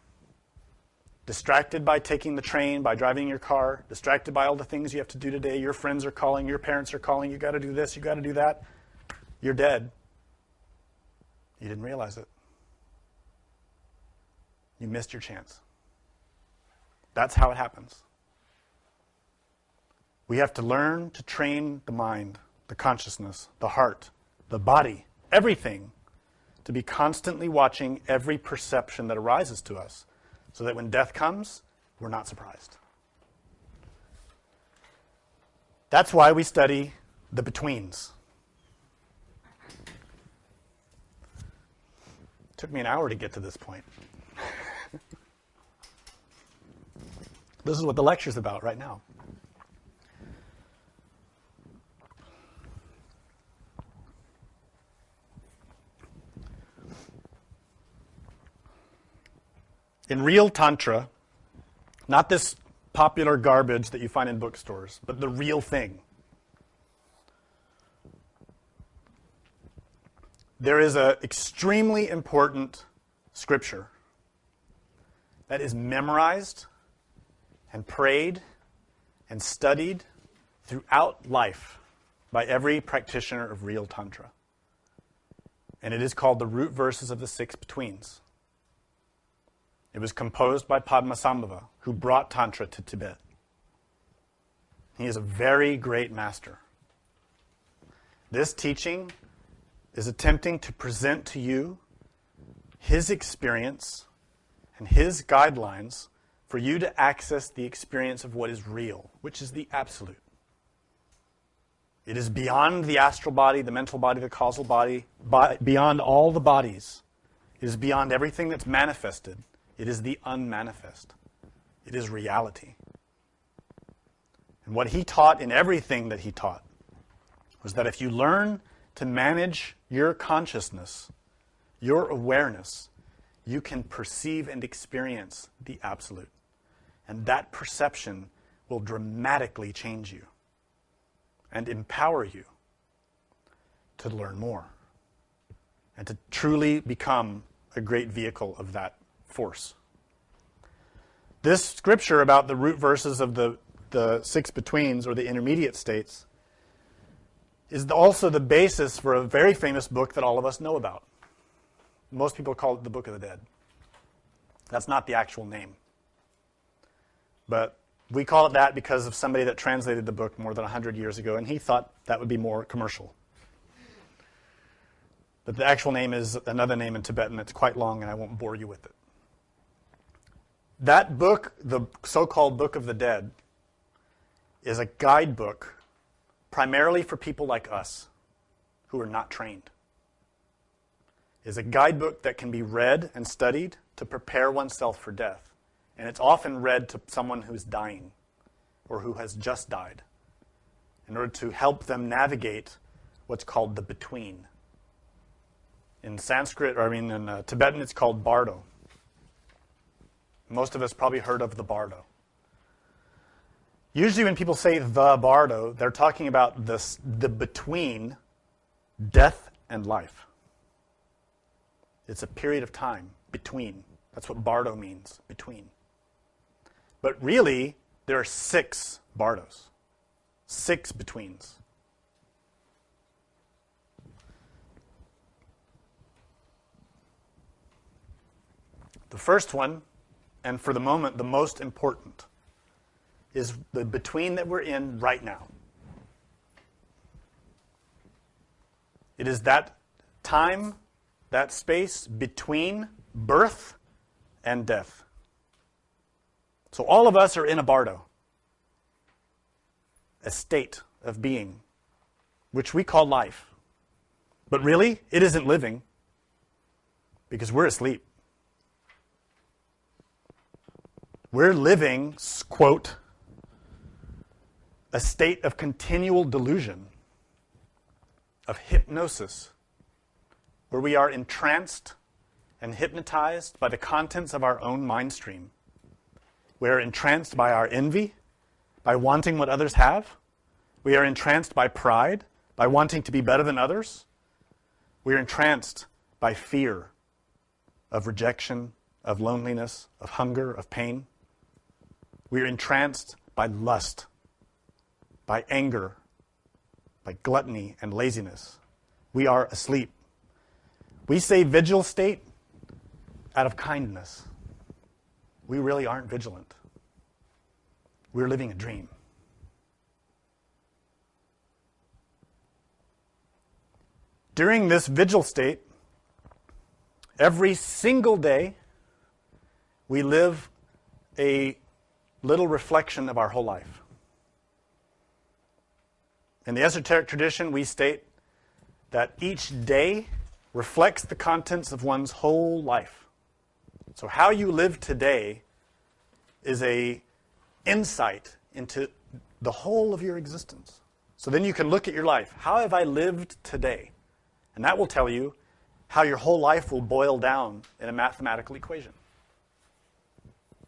Distracted by taking the train, by driving your car, distracted by all the things you have to do today. Your friends are calling, your parents are calling, you got to do this, you got to do that. You're dead. You didn't realize it. You missed your chance. That's how it happens. We have to learn to train the mind, the consciousness, the heart, the body, everything, to be constantly watching every perception that arises to us, so that when death comes, we're not surprised. That's why we study the betweens. Took me an hour to get to this point. This is what the lecture's about right now. In real Tantra, not this popular garbage that you find in bookstores, but the real thing, there is an extremely important scripture that is memorized and prayed and studied throughout life by every practitioner of real Tantra. And it is called the root verses of the six betweens. It was composed by Padmasambhava, who brought Tantra to Tibet. He is a very great master. This teaching is attempting to present to you his experience and his guidelines for you to access the experience of what is real, which is the absolute. It is beyond the astral body, the mental body, the causal body, beyond all the bodies. It is beyond everything that's manifested. It is the unmanifest. It is reality. And what he taught in everything that he taught was that if you learn to manage your consciousness, your awareness, you can perceive and experience the absolute. And that perception will dramatically change you and empower you to learn more and to truly become a great vehicle of that force. This scripture about the root verses of the six betweens, or the intermediate states, is also the basis for a very famous book that all of us know about. Most people call it the Book of the Dead. That's not the actual name. But we call it that because of somebody that translated the book more than 100 years ago, and he thought that would be more commercial. But the actual name is another name in Tibetan. It's quite long, and I won't bore you with it. That book, the so-called Book of the Dead, is a guidebook primarily for people like us who are not trained. It is a guidebook that can be read and studied to prepare oneself for death. And it's often read to someone who's dying or who has just died in order to help them navigate what's called the between. In Sanskrit, in Tibetan, it's called bardo. Most of us probably heard of the bardo. Usually when people say the bardo, they're talking about the between death and life. It's a period of time between. That's what bardo means, between. But really, there are 6 bardos, 6 betweens. The first one, and for the moment the most important, is the between that we're in right now. It is that time, that space between birth and death. So all of us are in a bardo, a state of being, which we call life. But really, it isn't living, because we're asleep. We're living, quote, a state of continual delusion, of hypnosis, where we are entranced and hypnotized by the contents of our own mind stream. We are entranced by our envy, by wanting what others have. We are entranced by pride, by wanting to be better than others. We are entranced by fear of rejection, of loneliness, of hunger, of pain. We are entranced by lust, by anger, by gluttony and laziness. We are asleep. We say vigil state out of kindness. We really aren't vigilant. We're living a dream. During this vigil state, every single day, we live a little reflection of our whole life. In the esoteric tradition, we state that each day reflects the contents of one's whole life. So how you live today is an insight into the whole of your existence. So then you can look at your life. How have I lived today? And that will tell you how your whole life will boil down in a mathematical equation.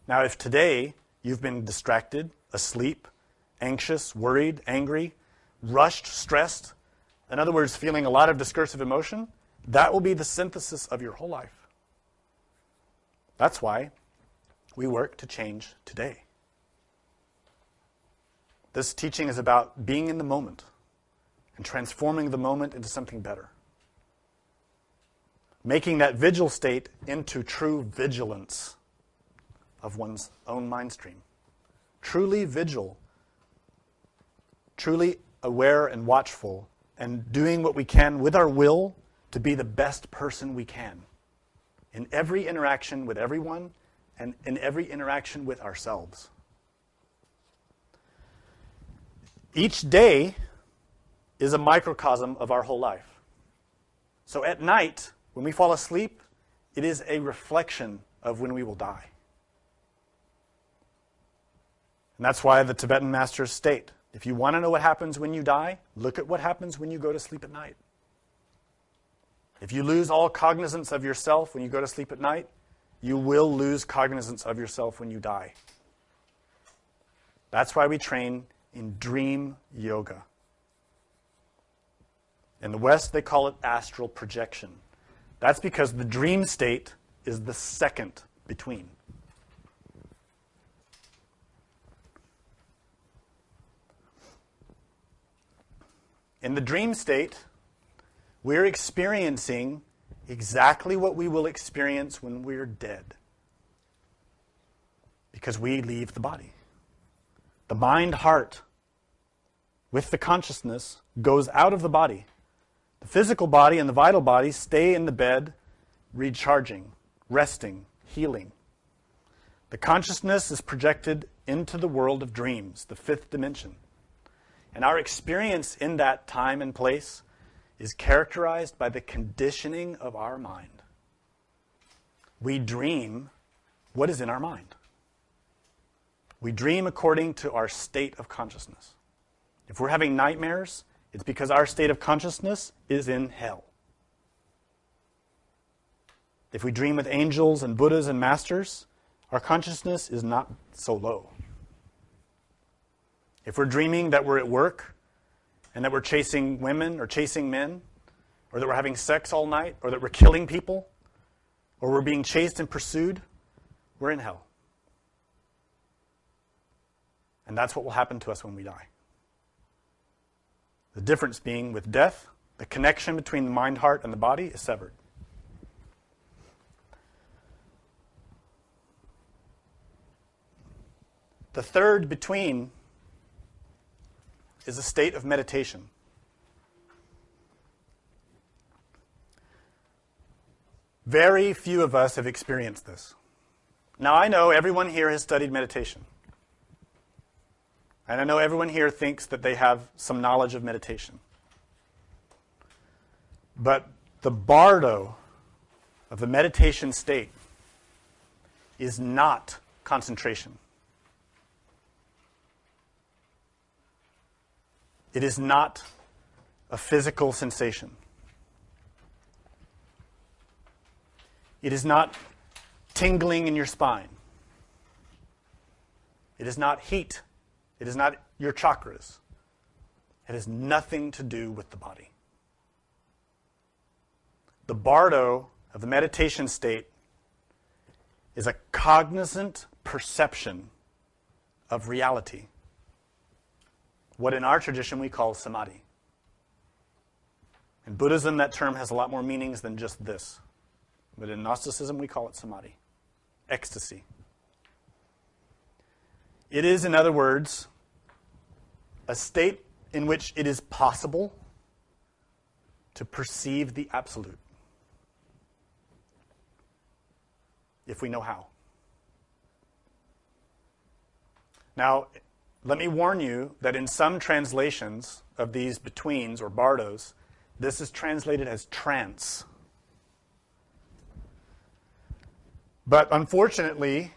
Now, if today you've been distracted, asleep, anxious, worried, angry, rushed, stressed, in other words, feeling a lot of discursive emotion, that will be the synthesis of your whole life. That's why we work to change today. This teaching is about being in the moment and transforming the moment into something better. Making that vigil state into true vigilance of one's own mind stream. Truly vigil, truly aware and watchful, and doing what we can with our will to be the best person we can in every interaction with everyone and in every interaction with ourselves. Each day is a microcosm of our whole life. So at night, when we fall asleep, it is a reflection of when we will die. And that's why the Tibetan masters state, if you want to know what happens when you die, look at what happens when you go to sleep at night. If you lose all cognizance of yourself when you go to sleep at night, you will lose cognizance of yourself when you die. That's why we train in dream yoga. In the West, they call it astral projection. That's because the dream state is the second between. In the dream state, we're experiencing exactly what we will experience when we're dead. Because we leave the body. The mind, heart, with the consciousness, goes out of the body. The physical body and the vital body stay in the bed, recharging, resting, healing. The consciousness is projected into the world of dreams, the fifth dimension. And our experience in that time and place is characterized by the conditioning of our mind. We dream what is in our mind. We dream according to our state of consciousness. If we're having nightmares, it's because our state of consciousness is in hell. If we dream with angels and Buddhas and masters, our consciousness is not so low. If we're dreaming that we're at work and that we're chasing women or chasing men, or that we're having sex all night, or that we're killing people, or we're being chased and pursued, we're in hell. And that's what will happen to us when we die. The difference being with death, the connection between the mind, heart, and the body is severed. The third between is a state of meditation. Very few of us have experienced this. Now, I know everyone here has studied meditation. And I know everyone here thinks that they have some knowledge of meditation. But the bardo of the meditation state is not concentration. It is not a physical sensation. It is not tingling in your spine. It is not heat. It is not your chakras. It has nothing to do with the body. The bardo of the meditation state is a cognizant perception of reality. What in our tradition we call samadhi. In Buddhism, that term has a lot more meanings than just this. But in Gnosticism, we call it samadhi, ecstasy. It is, in other words, a state in which it is possible to perceive the absolute, if we know how. Now, let me warn you that in some translations of these betweens or bardos, this is translated as trance. But unfortunately,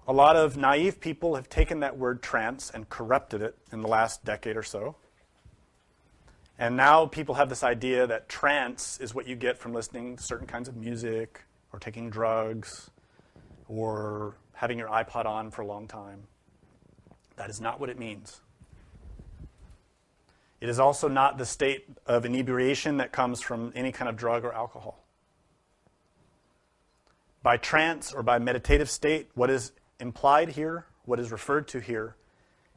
a lot of naive people have taken that word trance and corrupted it in the last decade or so. And now people have this idea that trance is what you get from listening to certain kinds of music or taking drugs or having your iPod on for a long time. That is not what it means. It is also not the state of inebriation that comes from any kind of drug or alcohol. By trance or by meditative state, what is implied here, what is referred to here,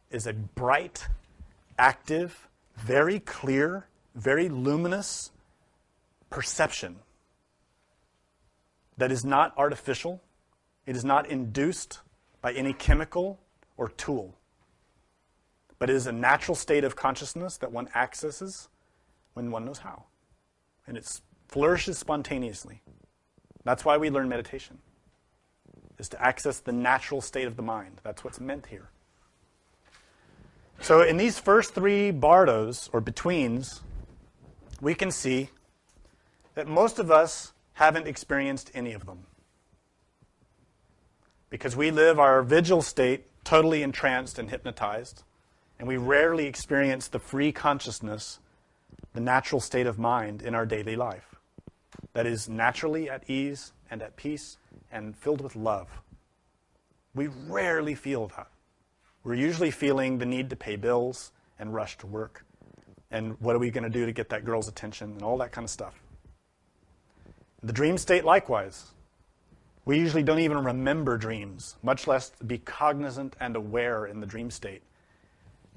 is a bright, active, very clear, very luminous perception that is not artificial. It is not induced by any chemical or tool, but it is a natural state of consciousness that one accesses when one knows how. And it flourishes spontaneously. That's why we learn meditation, is to access the natural state of the mind. That's what's meant here. So in these first three bardos, or betweens, we can see that most of us haven't experienced any of them. Because we live our vigil state totally entranced and hypnotized, and we rarely experience the free consciousness, the natural state of mind in our daily life. That is naturally at ease and at peace and filled with love. We rarely feel that. We're usually feeling the need to pay bills and rush to work. And what are we going to do to get that girl's attention and all that kind of stuff. The dream state likewise. We usually don't even remember dreams, much less be cognizant and aware in the dream state,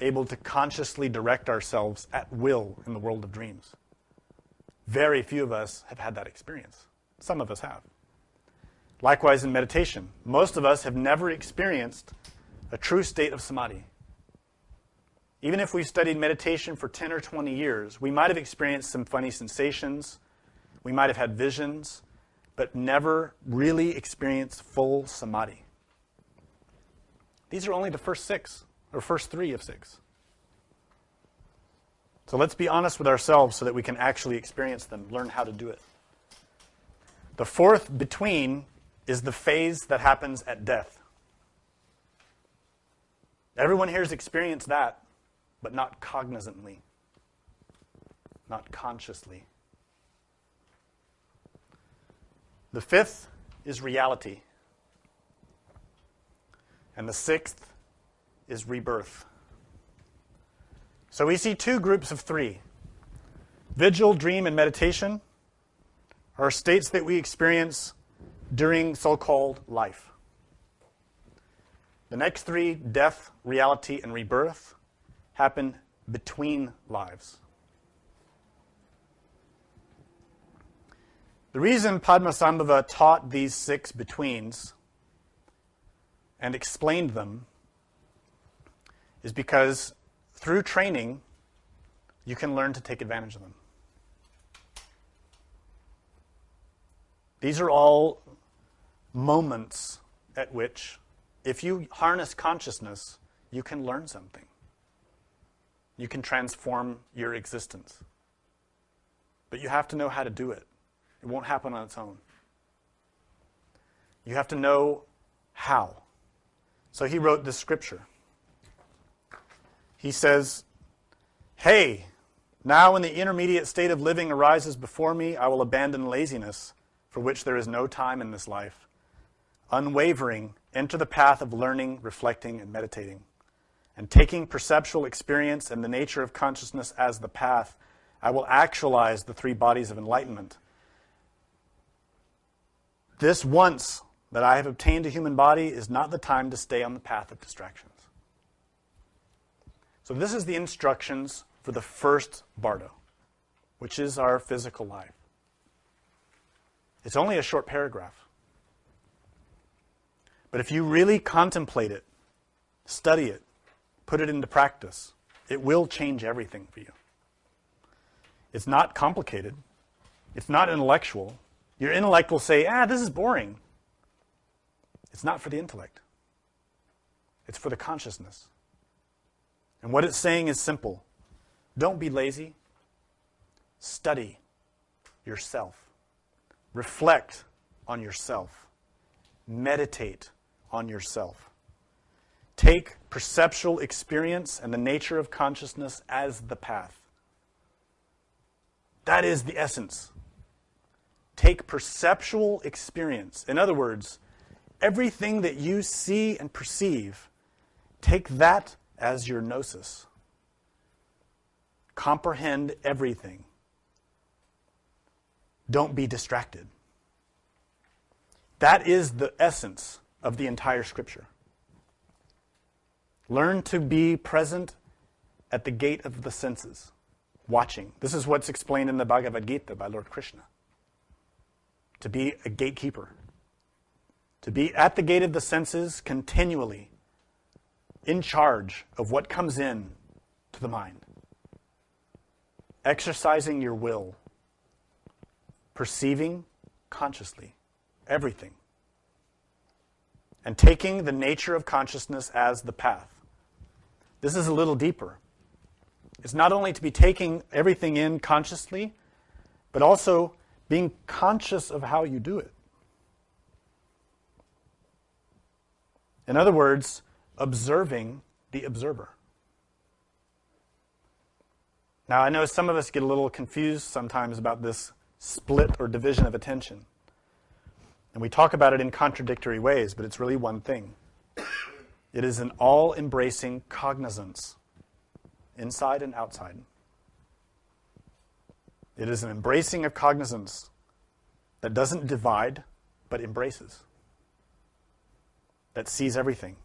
able to consciously direct ourselves at will in the world of dreams. Very few of us have had that experience. Some of us have. Likewise in meditation, most of us have never experienced a true state of samadhi. Even if we've studied meditation for 10 or 20 years, we might have experienced some funny sensations, we might have had visions, but never really experienced full samadhi. These are only the first six, or first three of six. So let's be honest with ourselves so that we can actually experience them, learn how to do it. The fourth between is the phase that happens at death. Everyone here has experienced that, but not cognizantly, not consciously. The fifth is reality. And the sixth is rebirth. So we see two groups of three. Vigil, dream, and meditation are states that we experience during so-called life. The next three, death, reality, and rebirth, happen between lives. The reason Padmasambhava taught these six betweens and explained them is because through training, you can learn to take advantage of them. These are all moments at which, if you harness consciousness, you can learn something. You can transform your existence. But you have to know how to do it. It won't happen on its own. You have to know how. So he wrote this scripture. He says, "Hey, now when the intermediate state of living arises before me, I will abandon laziness, for which there is no time in this life. Unwavering, enter the path of learning, reflecting, and meditating. And taking perceptual experience and the nature of consciousness as the path, I will actualize the three bodies of enlightenment. This once that I have obtained a human body is not the time to stay on the path of distractions." So this is the instructions for the first bardo, which is our physical life. It's only a short paragraph. But if you really contemplate it, study it, put it into practice, it will change everything for you. It's not complicated. It's not intellectual. Your intellect will say, this is boring. It's not for the intellect. It's for the consciousness. And what it's saying is simple. Don't be lazy. Study yourself. Reflect on yourself. Meditate on yourself. Take perceptual experience and the nature of consciousness as the path. That is the essence. Take perceptual experience. In other words, everything that you see and perceive, take that as your gnosis. Comprehend everything. Don't be distracted. That is the essence of the entire Scripture. Learn to be present at the gate of the senses, watching. This is what's explained in the Bhagavad Gita by Lord Krishna. To be a gatekeeper. To be at the gate of the senses continually, in charge of what comes in to the mind. Exercising your will. Perceiving consciously everything. And taking the nature of consciousness as the path. This is a little deeper. It's not only to be taking everything in consciously, but also being conscious of how you do it. In other words, observing the observer. Now, I know some of us get a little confused sometimes about this split or division of attention. And we talk about it in contradictory ways, but it's really one thing. It is an all-embracing cognizance, inside and outside. It is an embracing of cognizance that doesn't divide, but embraces. That sees everything.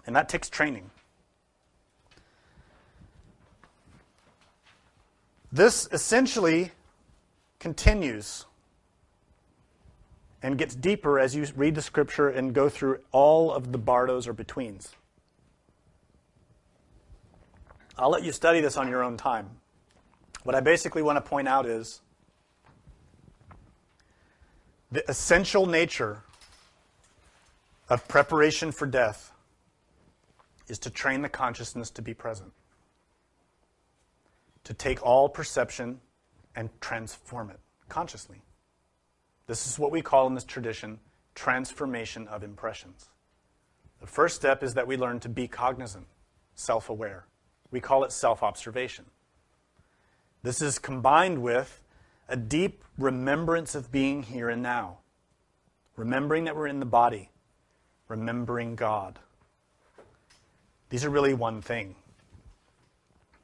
And that takes training. This essentially continues and gets deeper as you read the Scripture and go through all of the bardos or betweens. I'll let you study this on your own time. What I basically want to point out is the essential nature of preparation for death is to train the consciousness to be present, to take all perception and transform it consciously. This is what we call in this tradition transformation of impressions. The first step is that we learn to be cognizant, self-aware. We call it self-observation. This is combined with a deep remembrance of being here and now. Remembering that we're in the body. Remembering God. These are really one thing.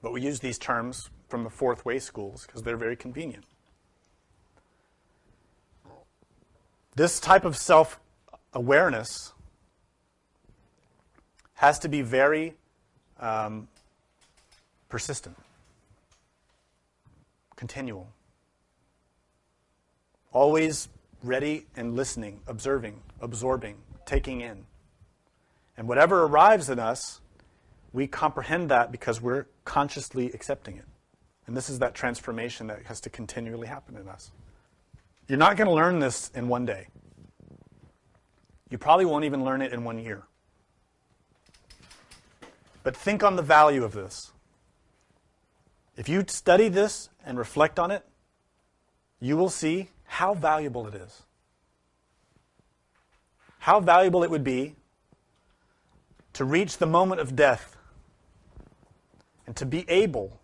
But we use these terms from the fourth way schools because they're very convenient. This type of self-awareness has to be very persistent, continual, always ready and listening, observing, absorbing, taking in. And whatever arrives in us, we comprehend that because we're consciously accepting it. And this is that transformation that has to continually happen in us. You're not going to learn this in one day. You probably won't even learn it in 1 year. But think on the value of this. If you study this and reflect on it, you will see how valuable it is. How valuable it would be to reach the moment of death and to be able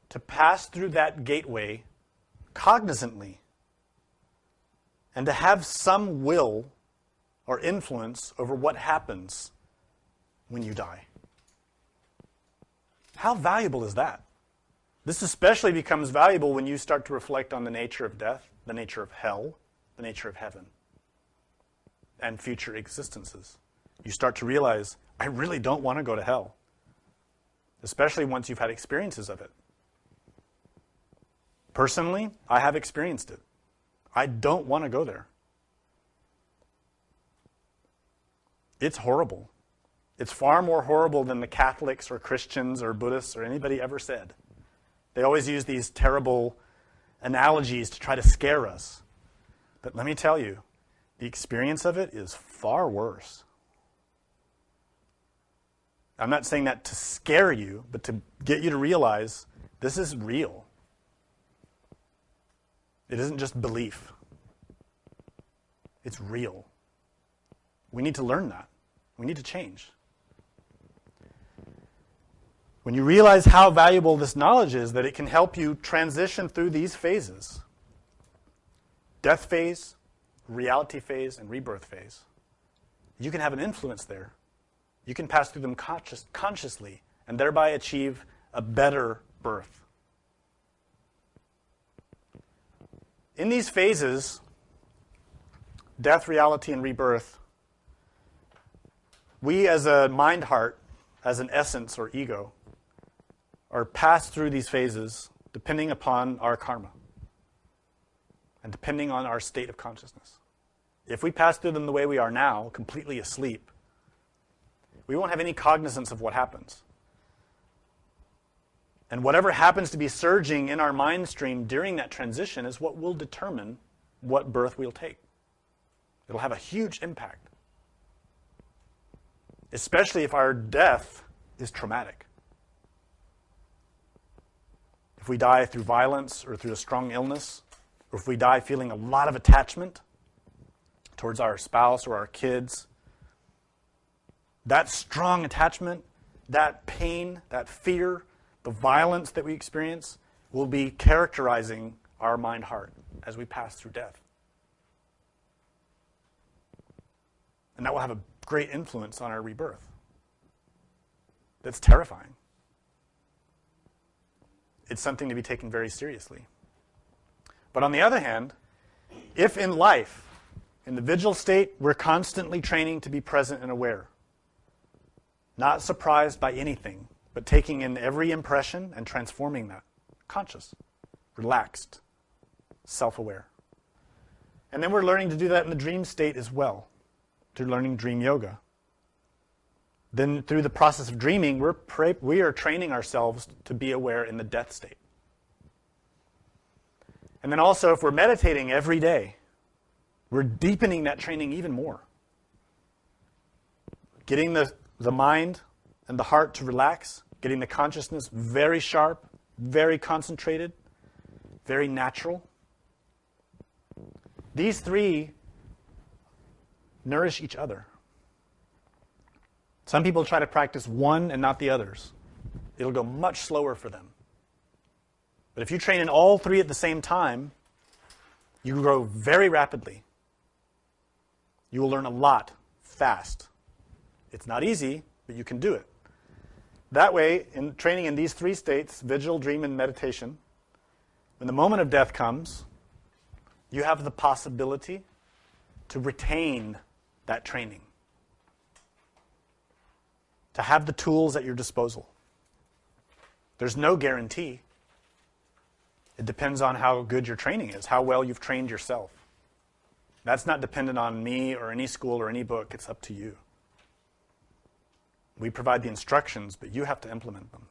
to pass through that gateway cognizantly and to have some will or influence over what happens when you die. How valuable is that? This especially becomes valuable when you start to reflect on the nature of death, the nature of hell, the nature of heaven, and future existences. You start to realize, I really don't want to go to hell, especially once you've had experiences of it. Personally, I have experienced it. I don't want to go there. It's horrible. It's far more horrible than the Catholics or Christians or Buddhists or anybody ever said. They always use these terrible analogies to try to scare us. But let me tell you, the experience of it is far worse. I'm not saying that to scare you, but to get you to realize this is real. It isn't just belief. It's real. We need to learn that. We need to change. When you realize how valuable this knowledge is, that it can help you transition through these phases, death phase, reality phase, and rebirth phase, you can have an influence there. You can pass through them consciously and thereby achieve a better birth. In these phases, death, reality, and rebirth, we as a mind heart, as an essence or ego, are passed through these phases depending upon our karma and depending on our state of consciousness. If we pass through them the way we are now, completely asleep, we won't have any cognizance of what happens. And whatever happens to be surging in our mind stream during that transition is what will determine what birth we'll take. It'll have a huge impact, especially if our death is traumatic. If we die through violence or through a strong illness, or if we die feeling a lot of attachment towards our spouse or our kids, that strong attachment, that pain, that fear, the violence that we experience will be characterizing our mind-heart as we pass through death. And that will have a great influence on our rebirth. That's terrifying. It's something to be taken very seriously. But on the other hand, if in life, in the vigil state, we're constantly training to be present and aware, not surprised by anything, but taking in every impression and transforming that, conscious, relaxed, self-aware. And then we're learning to do that in the dream state as well, through learning dream yoga. Then through the process of dreaming, we are training ourselves to be aware in the death state. And then also, if we're meditating every day, we're deepening that training even more. Getting the mind and the heart to relax, getting the consciousness very sharp, very concentrated, very natural. These three nourish each other. Some people try to practice one and not the others. It'll go much slower for them. But if you train in all three at the same time, you grow very rapidly. You will learn a lot fast. It's not easy, but you can do it. That way, in training in these three states, vigil, dream, and meditation, when the moment of death comes, you have the possibility to retain that training, to have the tools at your disposal. There's no guarantee. It depends on how good your training is, how well you've trained yourself. That's not dependent on me or any school or any book. It's up to you. We provide the instructions, but you have to implement them.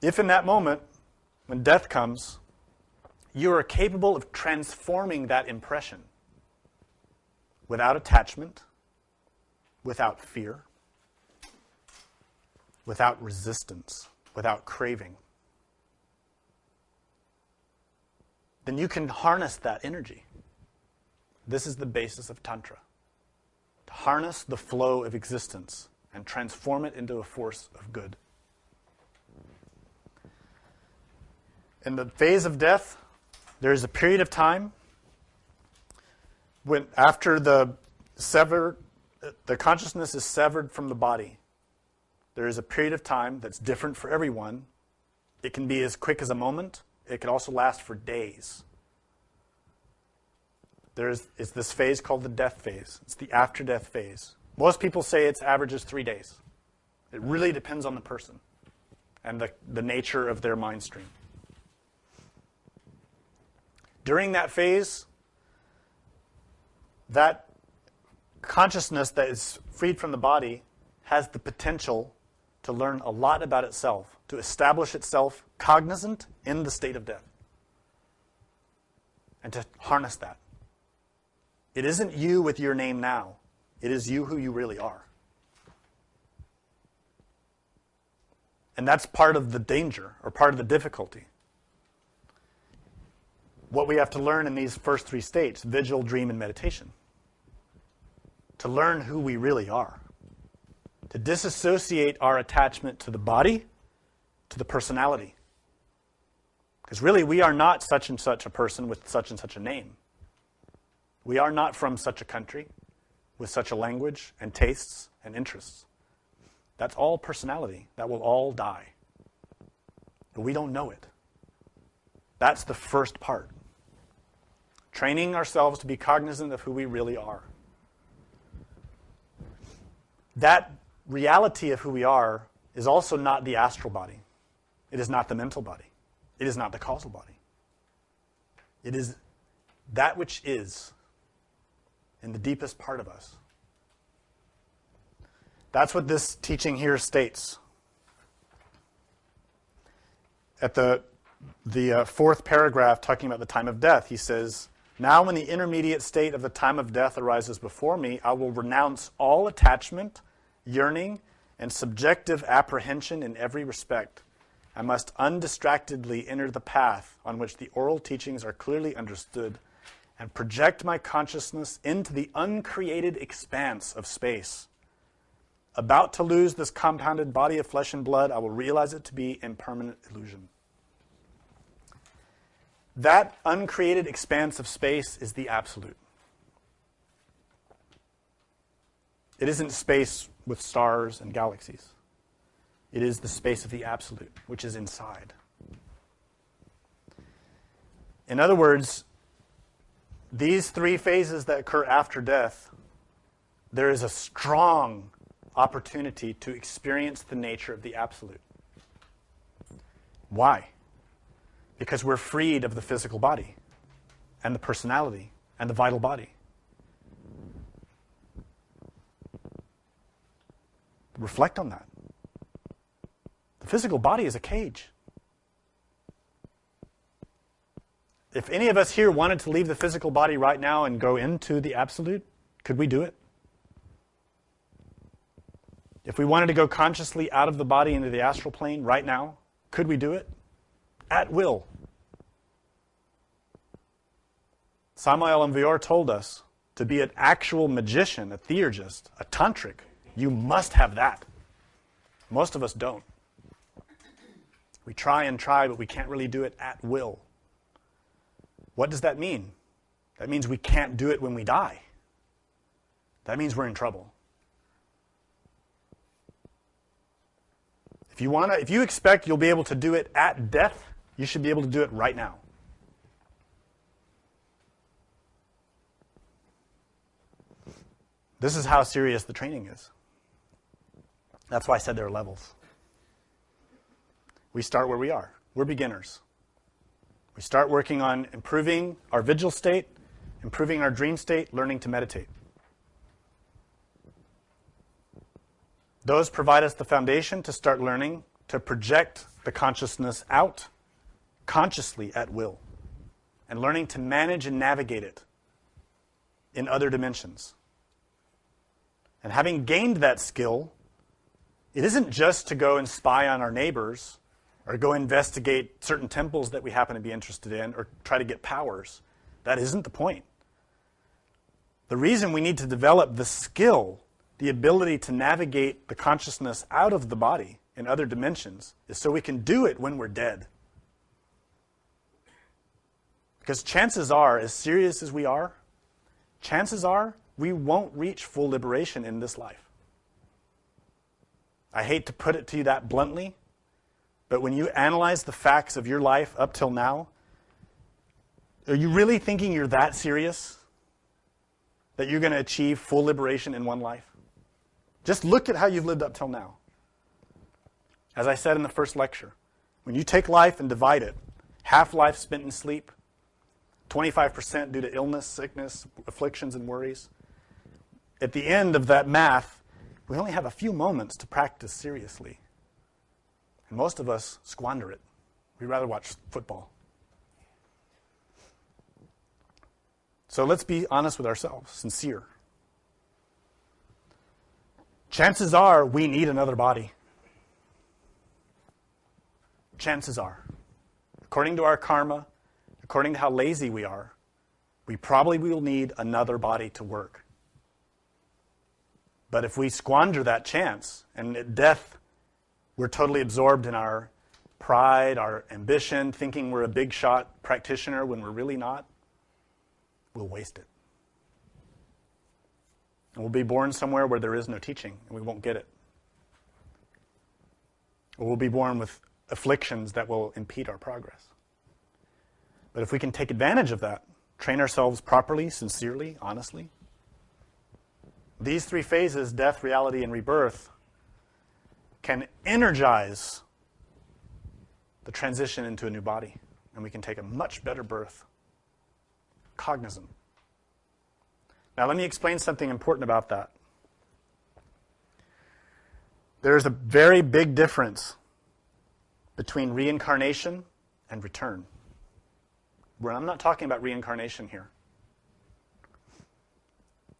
If in that moment, when death comes, you are capable of transforming that impression without attachment, without fear, without resistance, without craving, then you can harness that energy. This is the basis of Tantra. To harness the flow of existence and transform it into a force of good. In the phase of death, there is a period of time when, after the consciousness is severed from the body, there is a period of time that's different for everyone. It can be as quick as a moment. It can also last for days. It's this phase called the death phase. It's the after-death phase. Most people say its average is 3 days. It really depends on the person and the nature of their mind stream. During that phase, that consciousness that is freed from the body has the potential to learn a lot about itself, to establish itself cognizant in the state of death, and to harness that. It isn't you with your name now. It is you who you really are. And that's part of the danger, or part of the difficulty. What we have to learn in these first three states, vigil, dream, and meditation. To learn who we really are. To disassociate our attachment to the body, to the personality. Because really, we are not such and such a person with such and such a name. We are not from such a country, with such a language and tastes and interests. That's all personality. That will all die. But we don't know it. That's the first part. Training ourselves to be cognizant of who we really are. That reality of who we are is also not the astral body. It is not the mental body. It is not the causal body. It is that which is in the deepest part of us. That's what this teaching here states. At the fourth paragraph, talking about the time of death, he says, "Now when the intermediate state of the time of death arises before me, I will renounce all attachment, yearning, and subjective apprehension in every respect. I must undistractedly enter the path on which the oral teachings are clearly understood and project my consciousness into the uncreated expanse of space. About to lose this compounded body of flesh and blood, I will realize it to be impermanent illusion." That uncreated expanse of space is the absolute. It isn't space with stars and galaxies. It is the space of the absolute, which is inside. In other words, these three phases that occur after death, there is a strong opportunity to experience the nature of the absolute. Why? Because we're freed of the physical body and the personality and the vital body. Reflect on that. The physical body is a cage. If any of us here wanted to leave the physical body right now and go into the absolute, could we do it? If we wanted to go consciously out of the body into the astral plane right now, could we do it? At will. Samael Aun Weor told us to be an actual magician, a theurgist, a tantric, you must have that. Most of us don't. We try and try, but we can't really do it at will. What does that mean? That means we can't do it when we die. That means we're in trouble. If you expect you'll be able to do it at death, you should be able to do it right now. This is how serious the training is. That's why I said there are levels. We start where we are. We're beginners. We start working on improving our vigil state, improving our dream state, learning to meditate. Those provide us the foundation to start learning to project the consciousness out consciously at will and learning to manage and navigate it in other dimensions. And having gained that skill, it isn't just to go and spy on our neighbors or go investigate certain temples that we happen to be interested in or try to get powers. That isn't the point. The reason we need to develop the skill, the ability to navigate the consciousness out of the body in other dimensions, is so we can do it when we're dead. Because chances are, as serious as we are, chances are we won't reach full liberation in this life. I hate to put it to you that bluntly, but when you analyze the facts of your life up till now, are you really thinking you're that serious that you're going to achieve full liberation in one life? Just look at how you've lived up till now. As I said in the first lecture, when you take life and divide it, half life spent in sleep, 25% due to illness, sickness, afflictions, and worries. At the end of that math, we only have a few moments to practice seriously. And most of us squander it. We'd rather watch football. So let's be honest with ourselves, sincere. chances are we need another body. Chances are. According to our karma, according to how lazy we are, we probably will need another body to work. But if we squander that chance, and at death we're totally absorbed in our pride, our ambition, thinking we're a big shot practitioner when we're really not, we'll waste it. And we'll be born somewhere where there is no teaching, and we won't get it. Or we'll be born with afflictions that will impede our progress. But if we can take advantage of that, train ourselves properly, sincerely, honestly, these three phases, death, reality, and rebirth, can energize the transition into a new body. And we can take a much better birth. Cognizant. Now let me explain something important about that. There's a very big difference between reincarnation and return. I'm not talking about reincarnation here.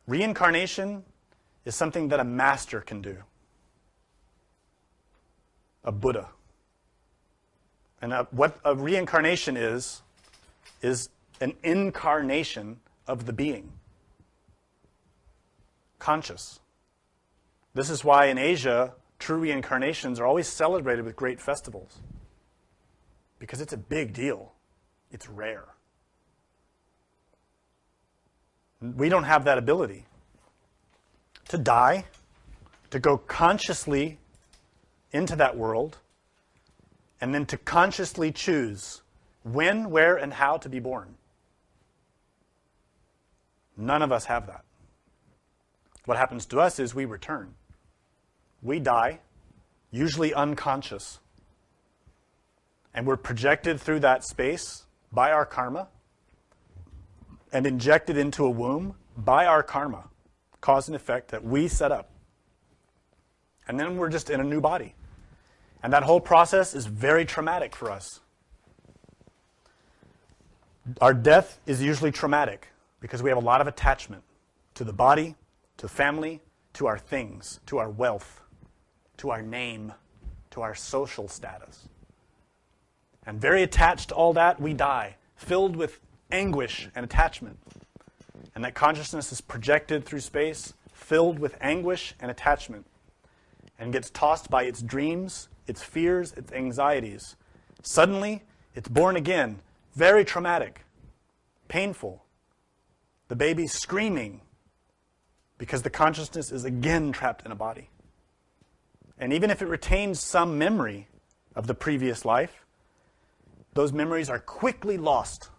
Reincarnation is something that a master can do. A Buddha. And what a reincarnation is an incarnation of the being. Conscious. This is why in Asia, true reincarnations are always celebrated with great festivals. Because it's a big deal. It's rare. We don't have that ability. To die, to go consciously into that world, and then to consciously choose when, where, and how to be born. None of us have that. What happens to us is we return. We die, usually unconscious, and we're projected through that space by our karma and injected into a womb by our karma, cause and effect that we set up. And then we're just in a new body. And that whole process is very traumatic for us. Our death is usually traumatic because we have a lot of attachment to the body, to family, to our things, to our wealth, to our name, to our social status. And very attached to all that, we die, filled with anguish and attachment. And that consciousness is projected through space, filled with anguish and attachment, and gets tossed by its dreams, its fears, its anxieties. Suddenly, it's born again, very traumatic, painful. The baby's screaming because the consciousness is again trapped in a body. And even if it retains some memory of the previous life, those memories are quickly lost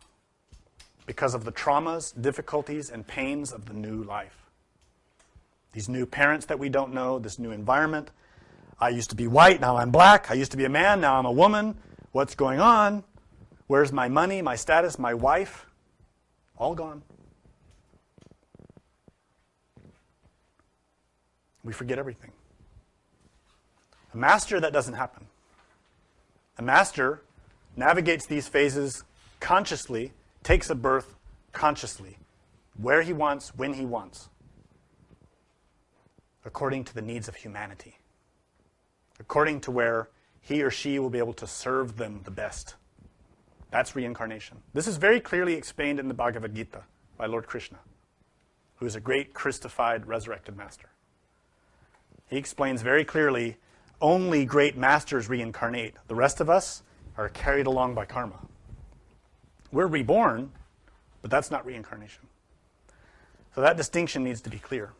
because of the traumas, difficulties, and pains of the new life. These new parents that we don't know, this new environment. I used to be white, now I'm black. I used to be a man, now I'm a woman. What's going on? Where's my money, my status, my wife? All gone. We forget everything. A master, that doesn't happen. A master navigates these phases consciously, takes a birth consciously, where he wants, when he wants, according to the needs of humanity, according to where he or she will be able to serve them the best. That's reincarnation. This is very clearly explained in the Bhagavad Gita by Lord Krishna, who is a great Christified, resurrected master. He explains very clearly, only great masters reincarnate. The rest of us are carried along by karma. We're reborn, but that's not reincarnation. So that distinction needs to be clear.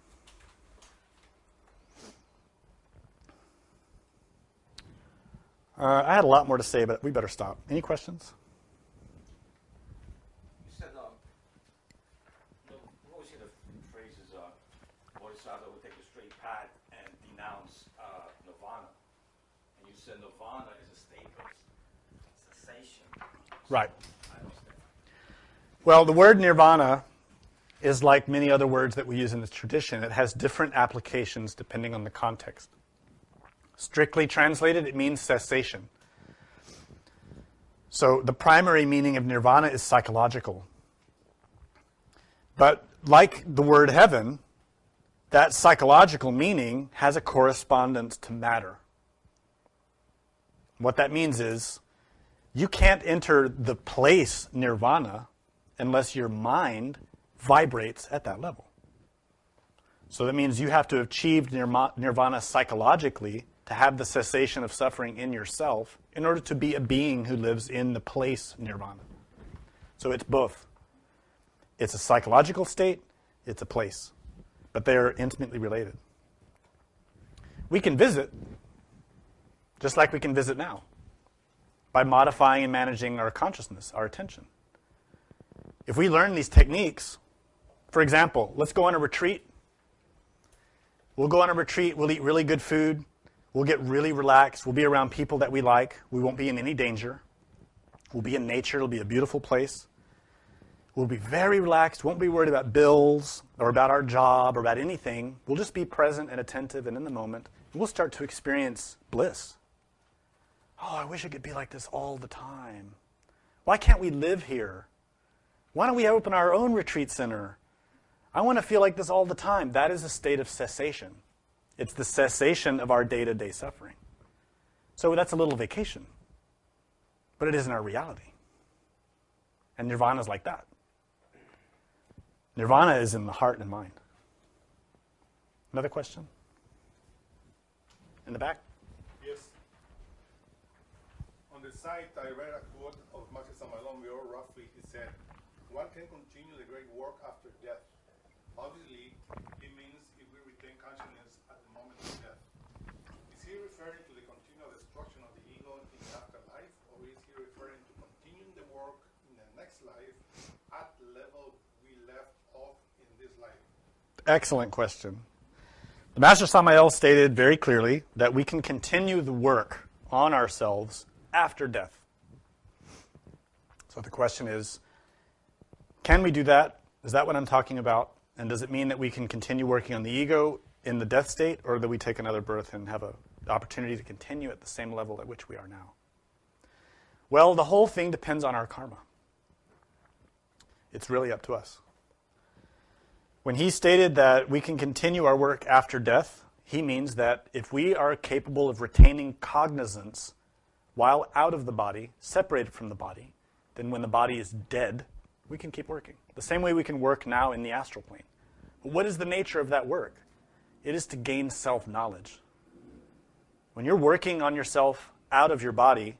I had a lot more to say, but we better stop. Any questions? You said, what was the phrases, Bodhisattva would take a straight path and denounce nirvana. And you said nirvana is a state of cessation. Right. I understand. Well, the word nirvana is like many other words that we use in this tradition. It has different applications depending on the context. Strictly translated, it means cessation. So the primary meaning of nirvana is psychological. But like the word heaven, that psychological meaning has a correspondence to matter. What that means is you can't enter the place nirvana unless your mind vibrates at that level. So that means you have to have achieved nirvana psychologically to have the cessation of suffering in yourself in order to be a being who lives in the place nirvana. So it's both. It's a psychological state, it's a place. But they're intimately related. We can visit, just like we can visit now, by modifying and managing our consciousness, our attention. If we learn these techniques, for example, let's go on a retreat. We'll go on a retreat, we'll eat really good food, we'll get really relaxed, we'll be around people that we like, we won't be in any danger. We'll be in nature, it'll be a beautiful place. We'll be very relaxed, won't be worried about bills or about our job or about anything. We'll just be present and attentive and in the moment. We'll start to experience bliss. Oh, I wish it could be like this all the time. Why can't we live here? Why don't we open our own retreat center? I want to feel like this all the time. That is a state of cessation. It's the cessation of our day-to-day suffering. So that's a little vacation. But it isn't our reality. And nirvana is like that. Nirvana is in the heart and mind. Another question? In the back? Yes. On the site, I read a quote of Master Samael Aun Weor. Roughly, he said, "One can continue the great work after death. Obviously, it means if we retain consciousness at the moment of death." Is he referring to the continual destruction of the ego in the afterlife, or is he referring to continuing the work in the next life at the level we left off in this life? Excellent question. The Master Samael stated very clearly that we can continue the work on ourselves after death. So the question is, can we do that? Is that what I'm talking about? And does it mean that we can continue working on the ego in the death state, or that we take another birth and have an opportunity to continue at the same level at which we are now? Well, the whole thing depends on our karma. It's really up to us. When he stated that we can continue our work after death, he means that if we are capable of retaining cognizance while out of the body, separated from the body, then when the body is dead, we can keep working. The same way we can work now in the astral plane. But what is the nature of that work? It is to gain self-knowledge. When you're working on yourself out of your body,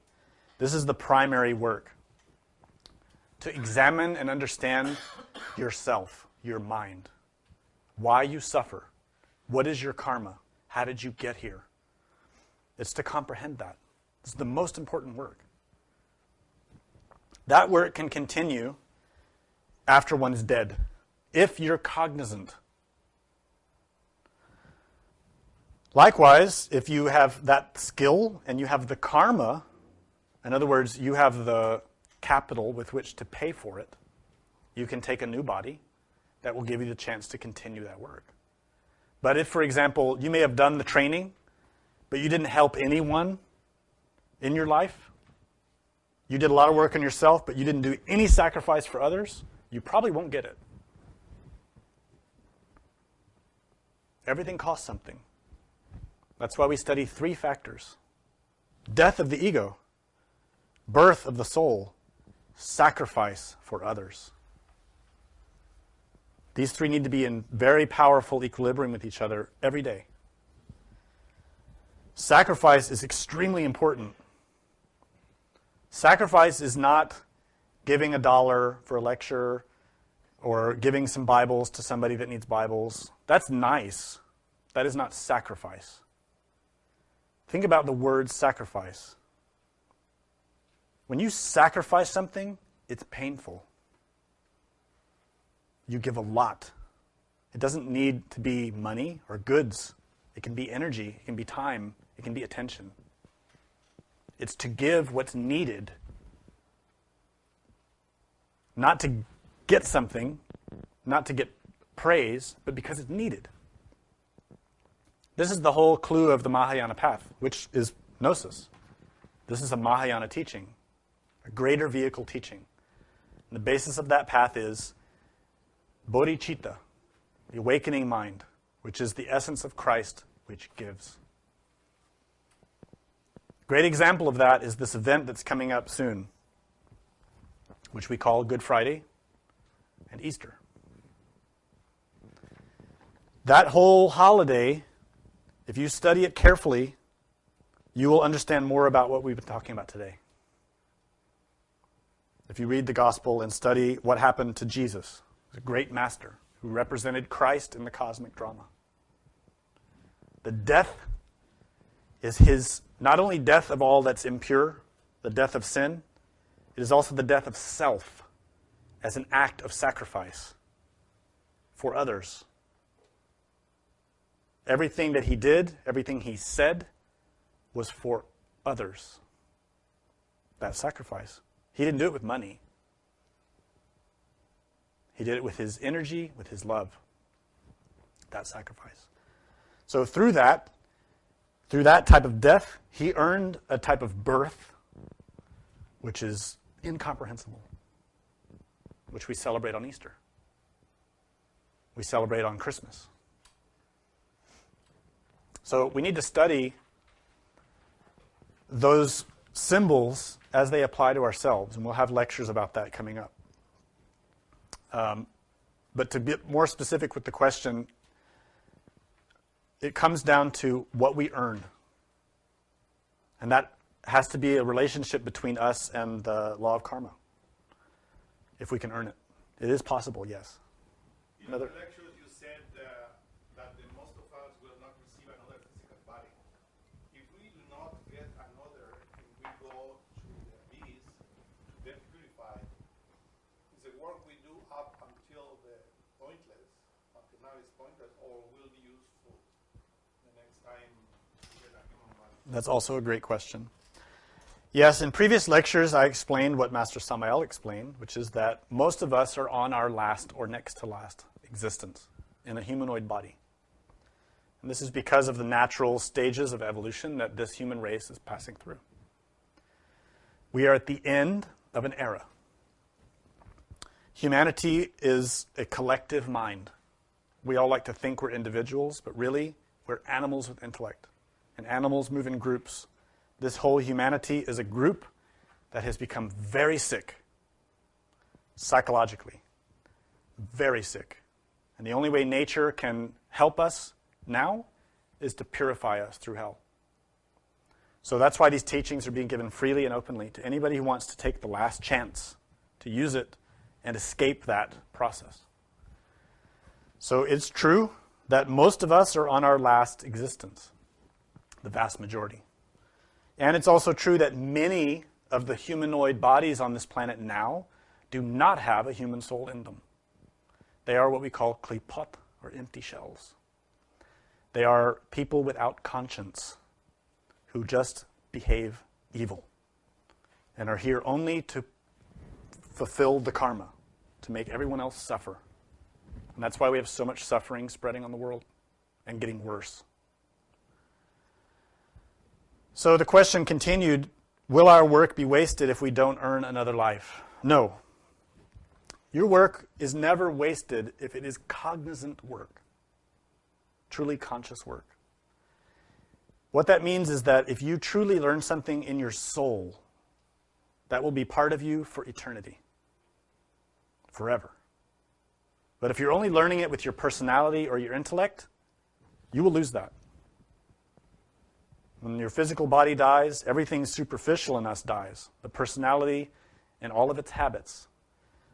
this is the primary work. To examine and understand yourself, your mind, why you suffer, what is your karma, how did you get here? It's to comprehend that. This is the most important work. That work can continue after one is dead, if you're cognizant. Likewise, if you have that skill and you have the karma, in other words, you have the capital with which to pay for it, you can take a new body that will give you the chance to continue that work. But if, for example, you may have done the training, but you didn't help anyone in your life, you did a lot of work on yourself, but you didn't do any sacrifice for others, you probably won't get it. Everything costs something. That's why we study 3 factors: death of the ego, birth of the soul, sacrifice for others. These 3 need to be in very powerful equilibrium with each other every day. Sacrifice is extremely important. Sacrifice is not giving $1 for a lecture or giving some Bibles to somebody that needs Bibles. That's nice. That is not sacrifice. Think about the word sacrifice. When you sacrifice something, it's painful. You give a lot. It doesn't need to be money or goods. It can be energy. It can be time. It can be attention. It's to give what's needed. Not to get something, not to get praise, but because it's needed. This is the whole clue of the Mahayana path, which is Gnosis. This is a Mahayana teaching, a greater vehicle teaching. And the basis of that path is bodhicitta, the awakening mind. which is the essence of Christ, which gives. Great example of that is this event that's coming up soon, which we call Good Friday and Easter. That whole holiday, if you study it carefully, you will understand more about what we've been talking about today. If you read the gospel and study what happened to Jesus, a great master who represented Christ in the cosmic drama. The death is his, not only death of all that's impure, the death of sin, it is also the death of self as an act of sacrifice for others. Everything that he did, everything he said, was for others. That sacrifice. He didn't do it with money. He did it with his energy, with his love. That sacrifice. So through that type of death, he earned a type of birth which is incomprehensible, which we celebrate on Easter. We celebrate on Christmas. So we need to study those symbols as they apply to ourselves, and we'll have lectures about that coming up. But to be more specific with the question, it comes down to what we earn. And that has to be a relationship between us and the law of karma, if we can earn it. It is possible, yes. In other lectures, you said that the most of us will not receive another physical body. If we do not get another, and we go to the abyss to get purified, is the work we do up until the pointless, until now is pointless, or will be useful the next time we get a human body? That's also a great question. Yes, in previous lectures, I explained what Master Samael explained, which is that most of us are on our last or next to last existence in a humanoid body. And this is because of the natural stages of evolution that this human race is passing through. We are at the end of an era. Humanity is a collective mind. We all like to think we're individuals, but really, we're animals with intellect. And animals move in groups. This whole humanity is a group that has become very sick, psychologically, very sick. And the only way nature can help us now is to purify us through hell. So that's why these teachings are being given freely and openly to anybody who wants to take the last chance to use it and escape that process. So it's true that most of us are on our last existence, the vast majority. And it's also true that many of the humanoid bodies on this planet now do not have a human soul in them. They are what we call klipot, or empty shells. They are people without conscience who just behave evil and are here only to fulfill the karma, to make everyone else suffer. And that's why we have so much suffering spreading on the world and getting worse. So the question continued, will our work be wasted if we don't earn another life? No. Your work is never wasted if it is cognizant work, truly conscious work. What that means is that if you truly learn something in your soul, that will be part of you for eternity, forever. But if you're only learning it with your personality or your intellect, you will lose that. When your physical body dies, everything superficial in us dies, the personality and all of its habits.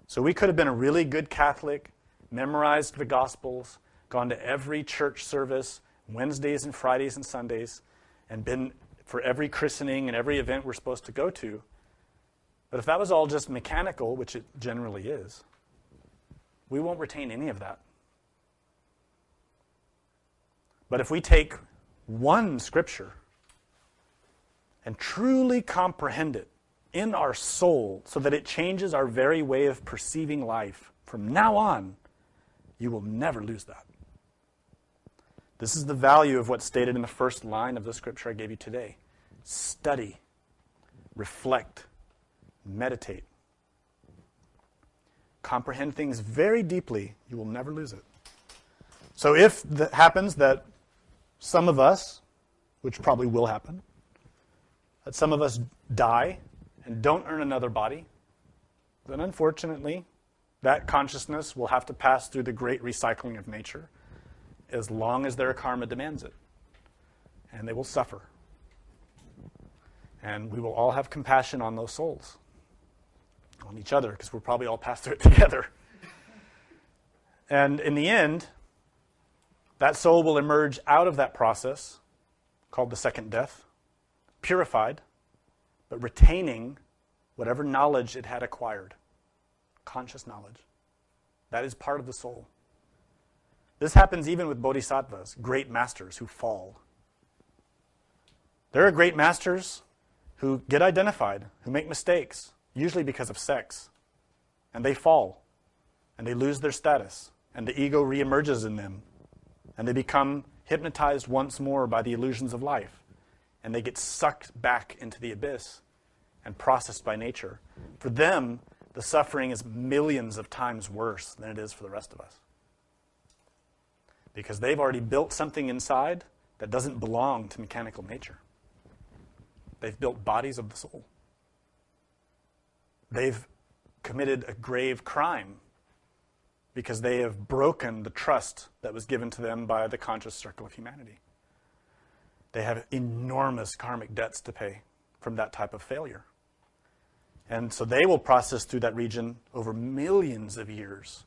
So we could have been a really good Catholic, memorized the Gospels, gone to every church service, Wednesdays and Fridays and Sundays, and been for every christening and every event we're supposed to go to. But if that was all just mechanical, which it generally is, we won't retain any of that. But if we take one scripture and truly comprehend it in our soul so that it changes our very way of perceiving life, from now on, you will never lose that. This is the value of what's stated in the first line of the scripture I gave you today. Study, reflect, meditate. Comprehend things very deeply, you will never lose it. So if it happens that some of us, which probably will happen, that some of us die and don't earn another body, then unfortunately, that consciousness will have to pass through the great recycling of nature as long as their karma demands it. And they will suffer. And we will all have compassion on those souls, on each other, because we'll probably all pass through it together. And in the end, that soul will emerge out of that process, called the second death, purified, but retaining whatever knowledge it had acquired, conscious knowledge. That is part of the soul. This happens even with bodhisattvas, great masters who fall. There are great masters who get identified, who make mistakes, usually because of sex, and they fall, and they lose their status, and the ego reemerges in them, and they become hypnotized once more by the illusions of life, and they get sucked back into the abyss and processed by nature. For them, the suffering is millions of times worse than it is for the rest of us. Because they've already built something inside that doesn't belong to mechanical nature. They've built bodies of the soul. They've committed a grave crime because they have broken the trust that was given to them by the conscious circle of humanity. They have enormous karmic debts to pay from that type of failure. And so they will process through that region over millions of years,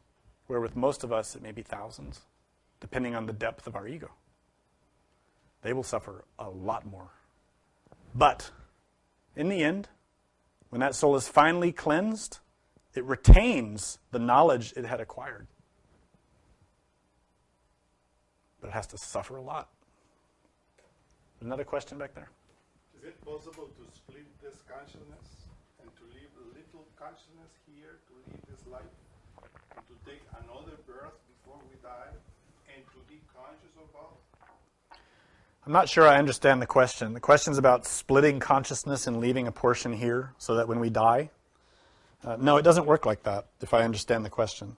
where with most of us it may be thousands, depending on the depth of our ego. They will suffer a lot more. But in the end, when that soul is finally cleansed, it retains the knowledge it had acquired. But it has to suffer a lot. Another question back there? Is it possible to split this consciousness and to leave a little consciousness here to live this life? And to take another birth before we die and to be conscious of both? I'm not sure I understand the question. The question's about splitting consciousness and leaving a portion here so that when we die. No, it doesn't work like that, if I understand the question.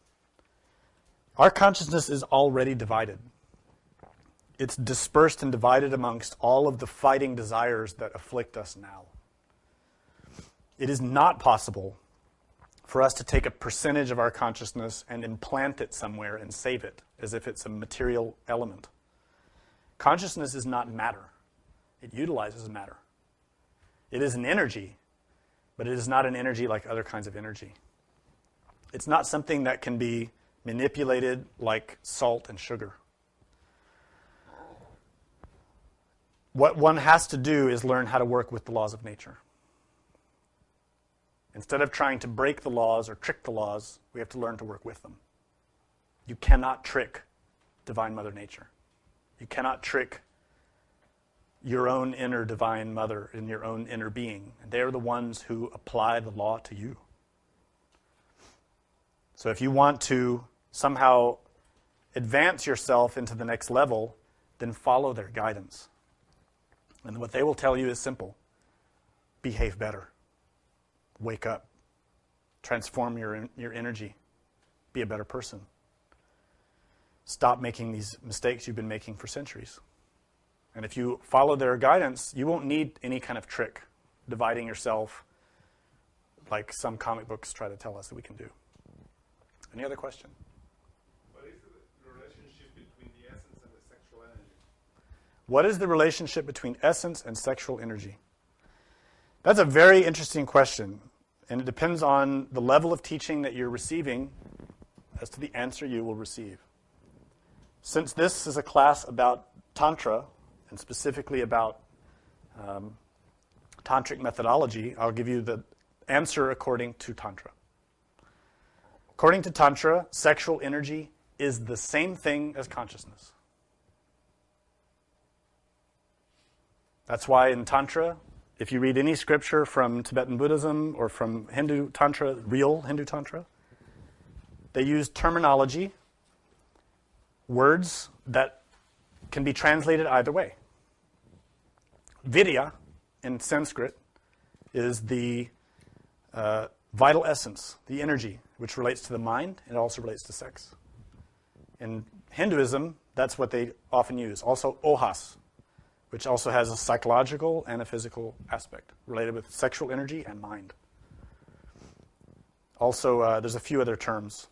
Our consciousness is already divided. It's dispersed and divided amongst all of the fighting desires that afflict us now. It is not possible for us to take a percentage of our consciousness and implant it somewhere and save it as if it's a material element. Consciousness is not matter. It utilizes matter. It is an energy, but it is not an energy like other kinds of energy. It's not something that can be manipulated like salt and sugar. What one has to do is learn how to work with the laws of nature. Instead of trying to break the laws or trick the laws, we have to learn to work with them. You cannot trick Divine Mother Nature. You cannot trick your own inner Divine Mother in your own inner being. And they're the ones who apply the law to you. So if you want to somehow advance yourself into the next level, then follow their guidance. And what they will tell you is simple. Behave better. Wake up. Transform your energy. Be a better person. Stop making these mistakes you've been making for centuries. And if you follow their guidance, you won't need any kind of trick, dividing yourself like some comic books try to tell us that we can do. Any other question? What is the relationship between the essence and the sexual energy? What is the relationship between essence and sexual energy? That's a very interesting question, and it depends on the level of teaching that you're receiving as to the answer you will receive. Since this is a class about Tantra, and specifically about Tantric methodology, I'll give you the answer according to Tantra. According to Tantra, sexual energy is the same thing as consciousness. That's why in Tantra, if you read any scripture from Tibetan Buddhism or from Hindu Tantra, real Hindu Tantra, they use terminology, words that can be translated either way. Vidya, in Sanskrit, is the vital essence, the energy, which relates to the mind, and it also relates to sex. In Hinduism, That's what they often use. Also, ohas, which also has a psychological and a physical aspect related with sexual energy and mind. Also, there's a few other terms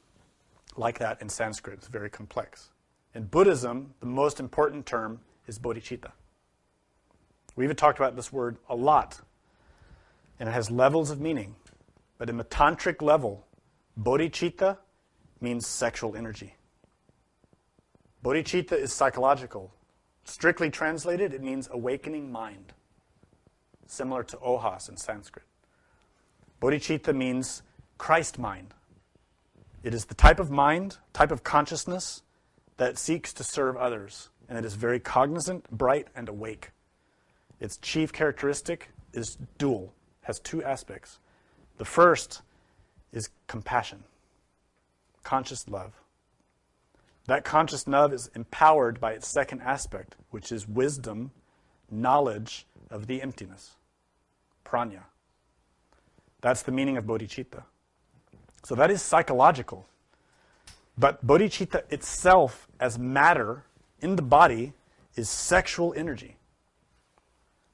like that in Sanskrit. It's very complex. In Buddhism, the most important term is bodhicitta. We even talked about this word a lot, and it has levels of meaning. But in the tantric level, bodhicitta means sexual energy. Bodhicitta is psychological. Strictly translated, it means awakening mind, similar to ohas in Sanskrit. Bodhicitta means Christ mind. It is the type of mind, type of consciousness that seeks to serve others, and it is very cognizant, bright, and awake. Its chief characteristic is dual, has two aspects. The first is compassion, conscious love. That conscious love is empowered by its second aspect, which is wisdom, knowledge of the emptiness, prajna. That's the meaning of bodhicitta. So that is psychological. But bodhicitta itself, as matter in the body, is sexual energy.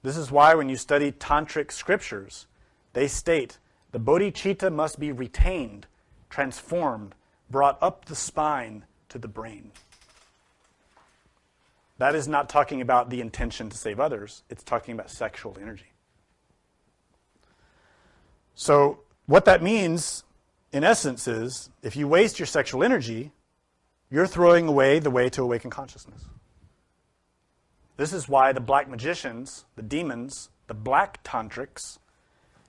This is why when you study tantric scriptures, they state the bodhicitta must be retained, transformed, brought up the spine to the brain. That is not talking about the intention to save others. It's talking about sexual energy. So what that means, in essence, is if you waste your sexual energy, you're throwing away the way to awaken consciousness. This is why the black magicians, the demons, the black tantrics,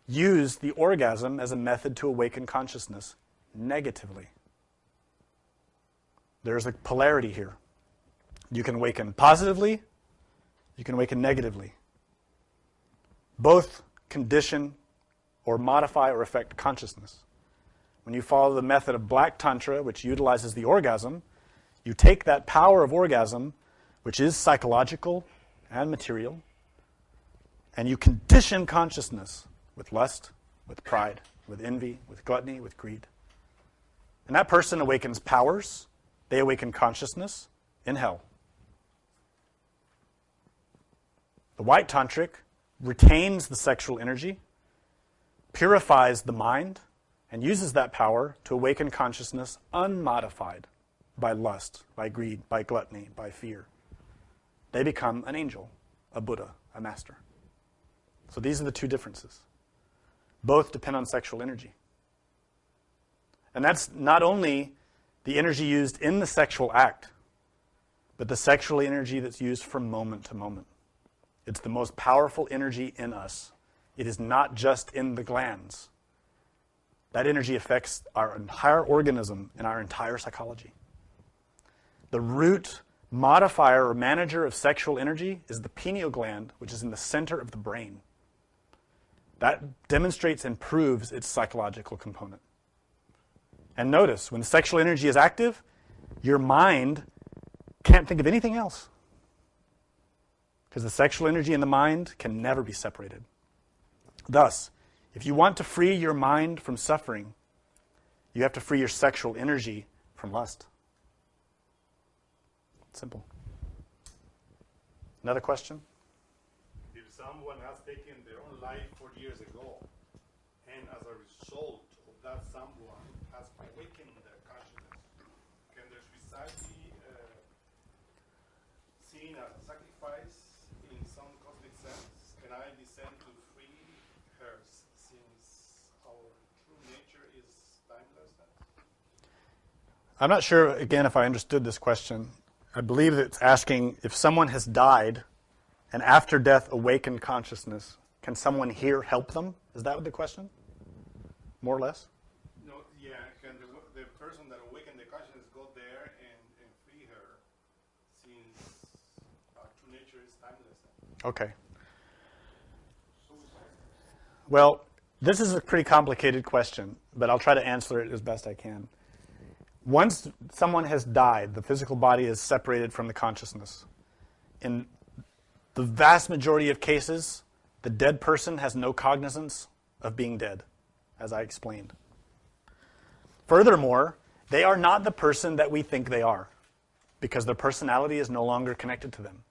use the orgasm as a method to awaken consciousness negatively. There's a polarity here. You can awaken positively, you can awaken negatively. Both condition or modify or affect consciousness. When you follow the method of Black Tantra, which utilizes the orgasm, you take that power of orgasm, which is psychological and material, and you condition consciousness with lust, with pride, with envy, with gluttony, with greed. And that person awakens powers. They awaken consciousness in hell. The white tantric retains the sexual energy, purifies the mind, and uses that power to awaken consciousness unmodified by lust, by greed, by gluttony, by fear. They become an angel, a Buddha, a master. So these are the two differences. Both depend on sexual energy. And that's not only the energy used in the sexual act, but the sexual energy that's used from moment to moment. It's the most powerful energy in us. It is not just in the glands. That energy affects our entire organism and our entire psychology. The root modifier or manager of sexual energy is the pineal gland, which is in the center of the brain. That demonstrates and proves its psychological component. And notice, when sexual energy is active, your mind can't think of anything else. Because the sexual energy in the mind can never be separated. Thus, if you want to free your mind from suffering, you have to free your sexual energy from lust. Simple. Another question? If someone has taken their own life 4 years ago, and as a result of that someone has awakened their consciousness, can their suicide be seen as a sacrifice in some cosmic sense? Can I descend to free her since our true nature is timelessness? I'm not sure, again, if I understood this question. I believe that it's asking if someone has died and after death awakened consciousness, can someone here help them? Is that the question? More or less? No, yeah. Can the person that awakened the consciousness go there and free her since our true nature is timeless? Okay. Well, this is a pretty complicated question, but I'll try to answer it as best I can. Once someone has died, the physical body is separated from the consciousness. In the vast majority of cases, the dead person has no cognizance of being dead, as I explained. Furthermore, they are not the person that we think they are. because their personality is no longer connected to them.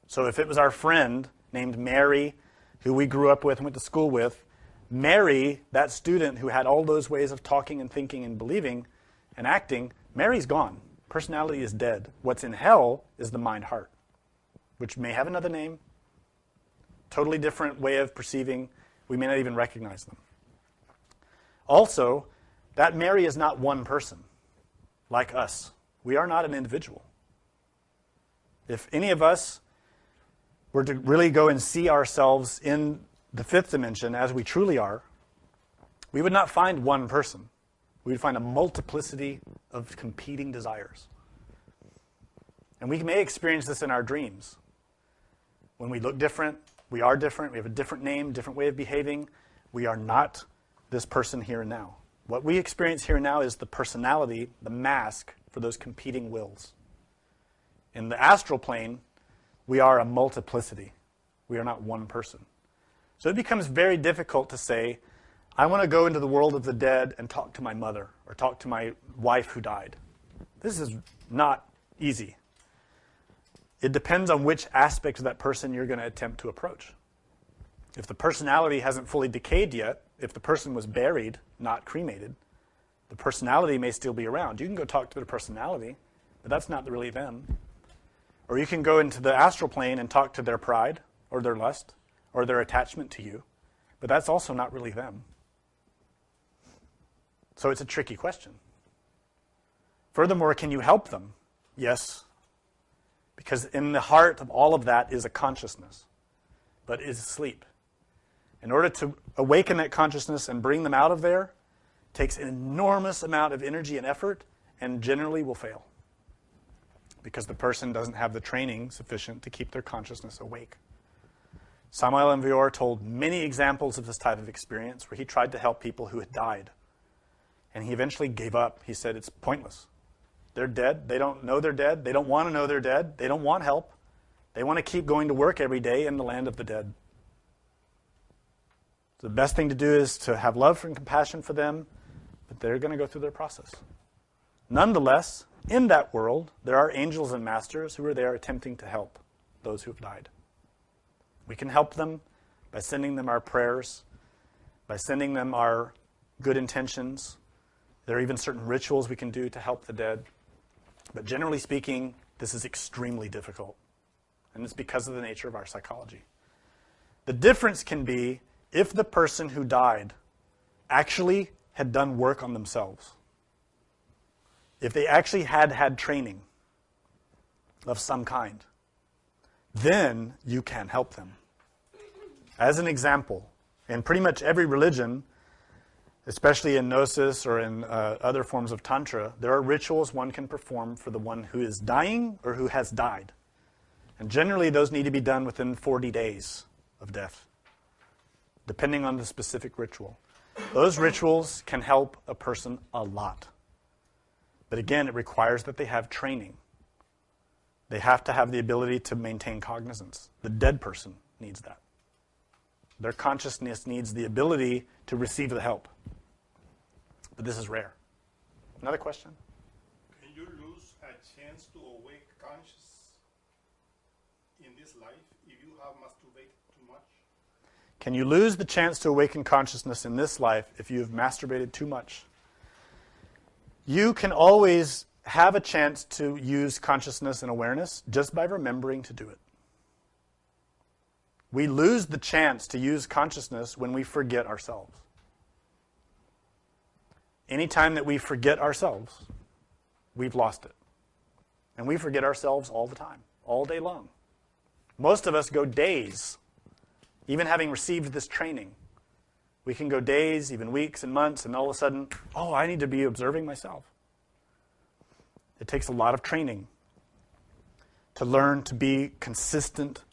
So if it was our friend named Mary, who we grew up with and went to school with, Mary, that student who had all those ways of talking and thinking and believing and acting, Mary's gone. Personality is dead. What's in hell is the mind-heart, which may have another name, totally different way of perceiving. We may not even recognize them. Also, that Mary is not one person like us. We are not an individual. If any of us were to really go and see ourselves in the fifth dimension as we truly are, we would not find one person. We would find a multiplicity of competing desires. And we may experience this in our dreams. When we look different, we are different, we have a different name, different way of behaving. We are not this person here and now. What we experience here and now is the personality, the mask for those competing wills. In the astral plane, we are a multiplicity. We are not one person. So it becomes very difficult to say, I want to go into the world of the dead and talk to my mother or talk to my wife who died. This is not easy. It depends on which aspect of that person you're going to attempt to approach. If the personality hasn't fully decayed yet, if the person was buried, not cremated, the personality may still be around. You can go talk to their personality, but that's not really them. Or you can go into the astral plane and talk to their pride or their lust or their attachment to you, but that's also not really them. So it's a tricky question. Furthermore, can you help them? Yes, because in the heart of all of that is a consciousness, but is asleep. In order to awaken that consciousness and bring them out of there, takes an enormous amount of energy and effort, and generally will fail, because the person doesn't have the training sufficient to keep their consciousness awake. Samael Aun Weor told many examples of this type of experience where he tried to help people who had died. And he eventually gave up. He said, it's pointless. They're dead. They don't know they're dead. They don't want to know they're dead. They don't want help. They want to keep going to work every day in the land of the dead. The best thing to do is to have love and compassion for them, but they're going to go through their process. Nonetheless, in that world, there are angels and masters who are there attempting to help those who have died. We can help them by sending them our prayers, by sending them our good intentions. There are even certain rituals we can do to help the dead. But generally speaking, this is extremely difficult. And it's because of the nature of our psychology. The difference can be if the person who died actually had done work on themselves. If they actually had had training of some kind, then you can help them. As an example, in pretty much every religion, especially in Gnosis or in other forms of Tantra, there are rituals one can perform for the one who is dying or who has died. And generally those need to be done within 40 days of death, depending on the specific ritual. Those rituals can help a person a lot. But again, it requires that they have training. They have to have the ability to maintain cognizance. The dead person needs that. Their consciousness needs the ability to receive the help. But this is rare. Another question? Can you lose a chance to awake conscious in this life if you have masturbated too much? Can you lose the chance to awaken consciousness in this life if you have masturbated too much? You can always have a chance to use consciousness and awareness just by remembering to do it. We lose the chance to use consciousness when we forget ourselves. Anytime that we forget ourselves, we've lost it. And we forget ourselves all the time, all day long. Most of us go days, even having received this training. We can go days, even weeks and months, and all of a sudden, oh, I need to be observing myself. It takes a lot of training to learn to be consistent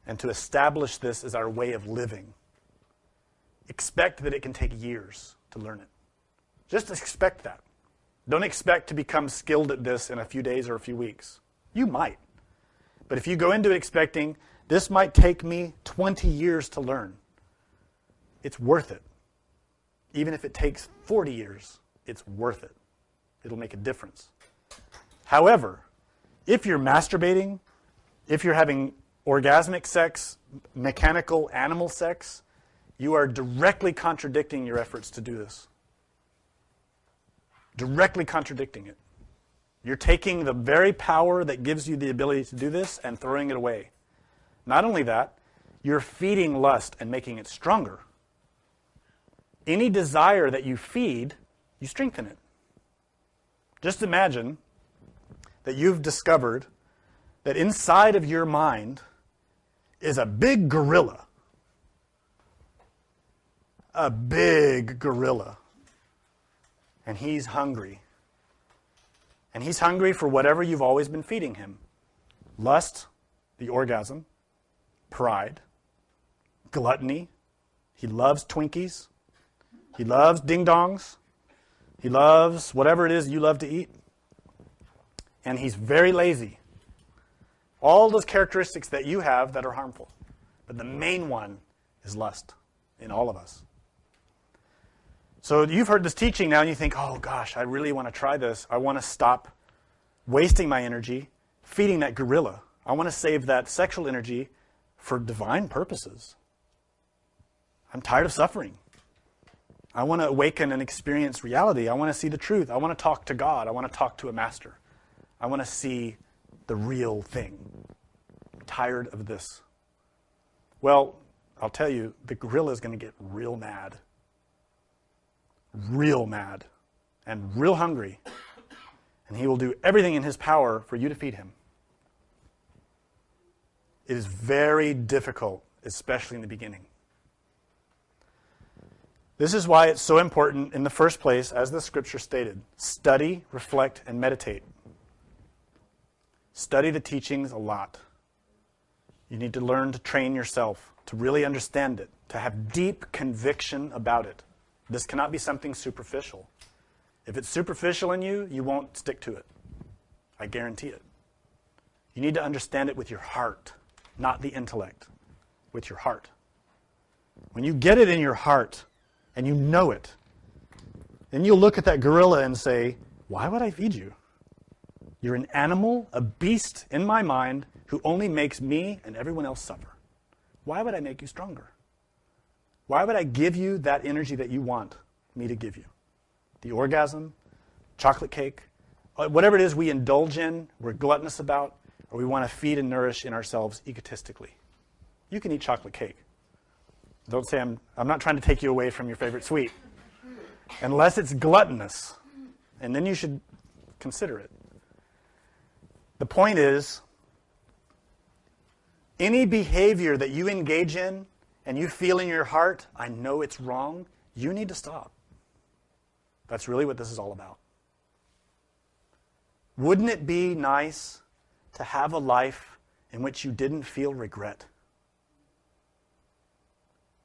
and to establish this as our way of living. Expect that it can take years to learn it. Just expect that. Don't expect to become skilled at this in a few days or a few weeks. You might. But if you go into it expecting, this might take me 20 years to learn, it's worth it. Even if it takes 40 years, it's worth it. It'll make a difference. However, If you're masturbating, if you're having orgasmic sex, mechanical animal sex, you are directly contradicting your efforts to do this. Directly contradicting it. You're taking the very power that gives you the ability to do this and throwing it away. Not only that, you're feeding lust and making it stronger. Any desire that you feed, you strengthen it. Just imagine that you've discovered that inside of your mind is a big gorilla. A big gorilla. And he's hungry. And he's hungry for whatever you've always been feeding him. Lust, the orgasm, pride, gluttony. He loves Twinkies. He loves ding-dongs. He loves whatever it is you love to eat. And he's very lazy. All those characteristics that you have that are harmful. But the main one is lust in all of us. So you've heard this teaching now and you think, oh gosh, I really want to try this. I want to stop wasting my energy feeding that gorilla. I want to save that sexual energy for divine purposes. I'm tired of suffering. I want to awaken and experience reality. I want to see the truth. I want to talk to God. I want to talk to a master. I want to see the real thing. I'm tired of this. Well, I'll tell you, the gorilla is going to get real mad. Real mad. And real hungry. And he will do everything in his power for you to feed him. It is very difficult, especially in the beginning. This is why it's so important in the first place, as the scripture stated, study, reflect, and meditate. Study the teachings a lot. You need to learn to train yourself, to really understand it, to have deep conviction about it. This cannot be something superficial. If it's superficial in you, you won't stick to it. I guarantee it. You need to understand it with your heart, not the intellect, with your heart. When you get it in your heart, and you know it, then you'll look at that gorilla and say, why would I feed you? You're an animal, a beast in my mind, who only makes me and everyone else suffer. Why would I make you stronger? Why would I give you that energy that you want me to give you? The orgasm, chocolate cake, whatever it is we indulge in, we're gluttonous about, or we want to feed and nourish in ourselves egotistically. You can eat chocolate cake. Don't say I'm not trying to take you away from your favorite sweet. Unless it's gluttonous. And then you should consider it. The point is, any behavior that you engage in and you feel in your heart, I know it's wrong, you need to stop. That's really what this is all about. Wouldn't it be nice to have a life in which you didn't feel regret?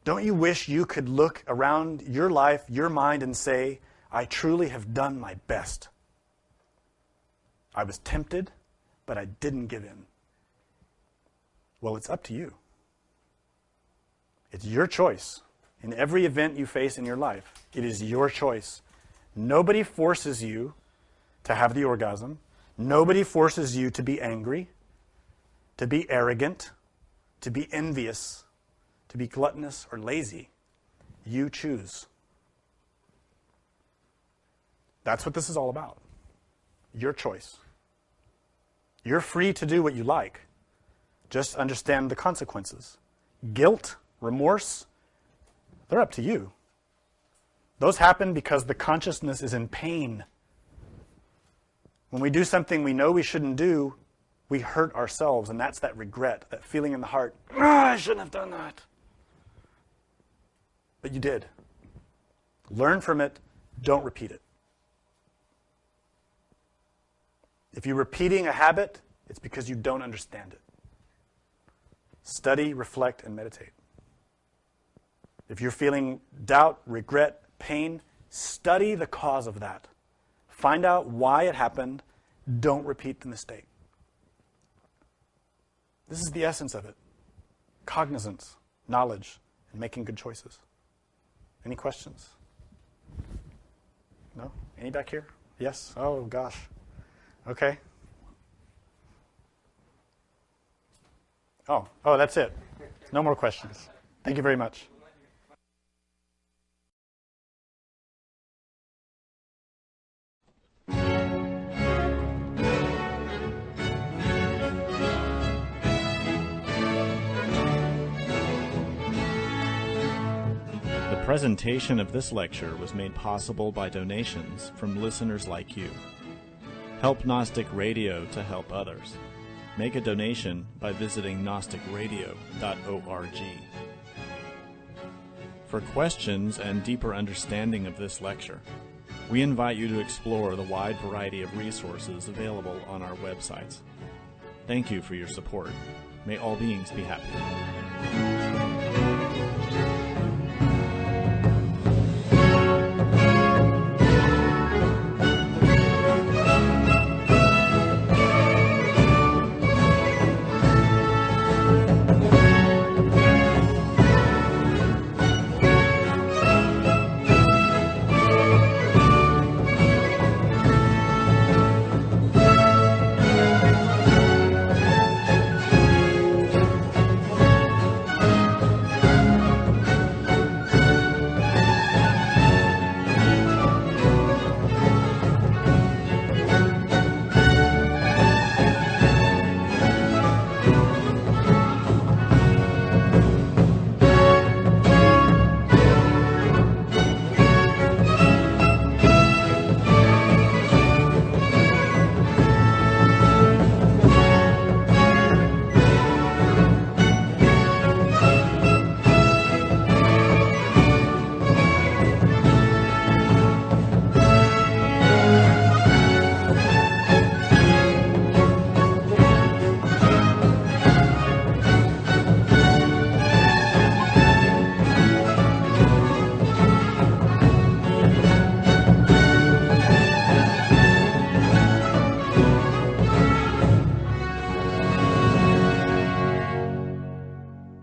Don't you wish you could look around your life, your mind, and say, I truly have done my best. I was tempted, but I didn't give in. Well, it's up to you. It's your choice. In every event you face in your life, it is your choice. Nobody forces you to have the orgasm. Nobody forces you to be angry, to be arrogant, to be envious, to be gluttonous or lazy. You choose. That's what this is all about. Your choice. You're free to do what you like. Just understand the consequences. Guilt, remorse, they're up to you. Those happen because the consciousness is in pain. When we do something we know we shouldn't do, we hurt ourselves, and that's that regret, that feeling in the heart, I shouldn't have done that. But you did. Learn from it. Don't repeat it. If you're repeating a habit, it's because you don't understand it. Study, reflect, and meditate. If you're feeling doubt, regret, pain, study the cause of that. Find out why it happened. Don't repeat the mistake. This is the essence of it. Cognizance, knowledge, and making good choices. Any questions? No? Any back here? Yes? Oh, gosh. Okay. Oh, that's it. No more questions. Thank you very much. The presentation of this lecture was made possible by donations from listeners like you. Help Gnostic Radio to help others. Make a donation by visiting gnosticradio.org. For questions and deeper understanding of this lecture, we invite you to explore the wide variety of resources available on our websites. Thank you for your support. May all beings be happy.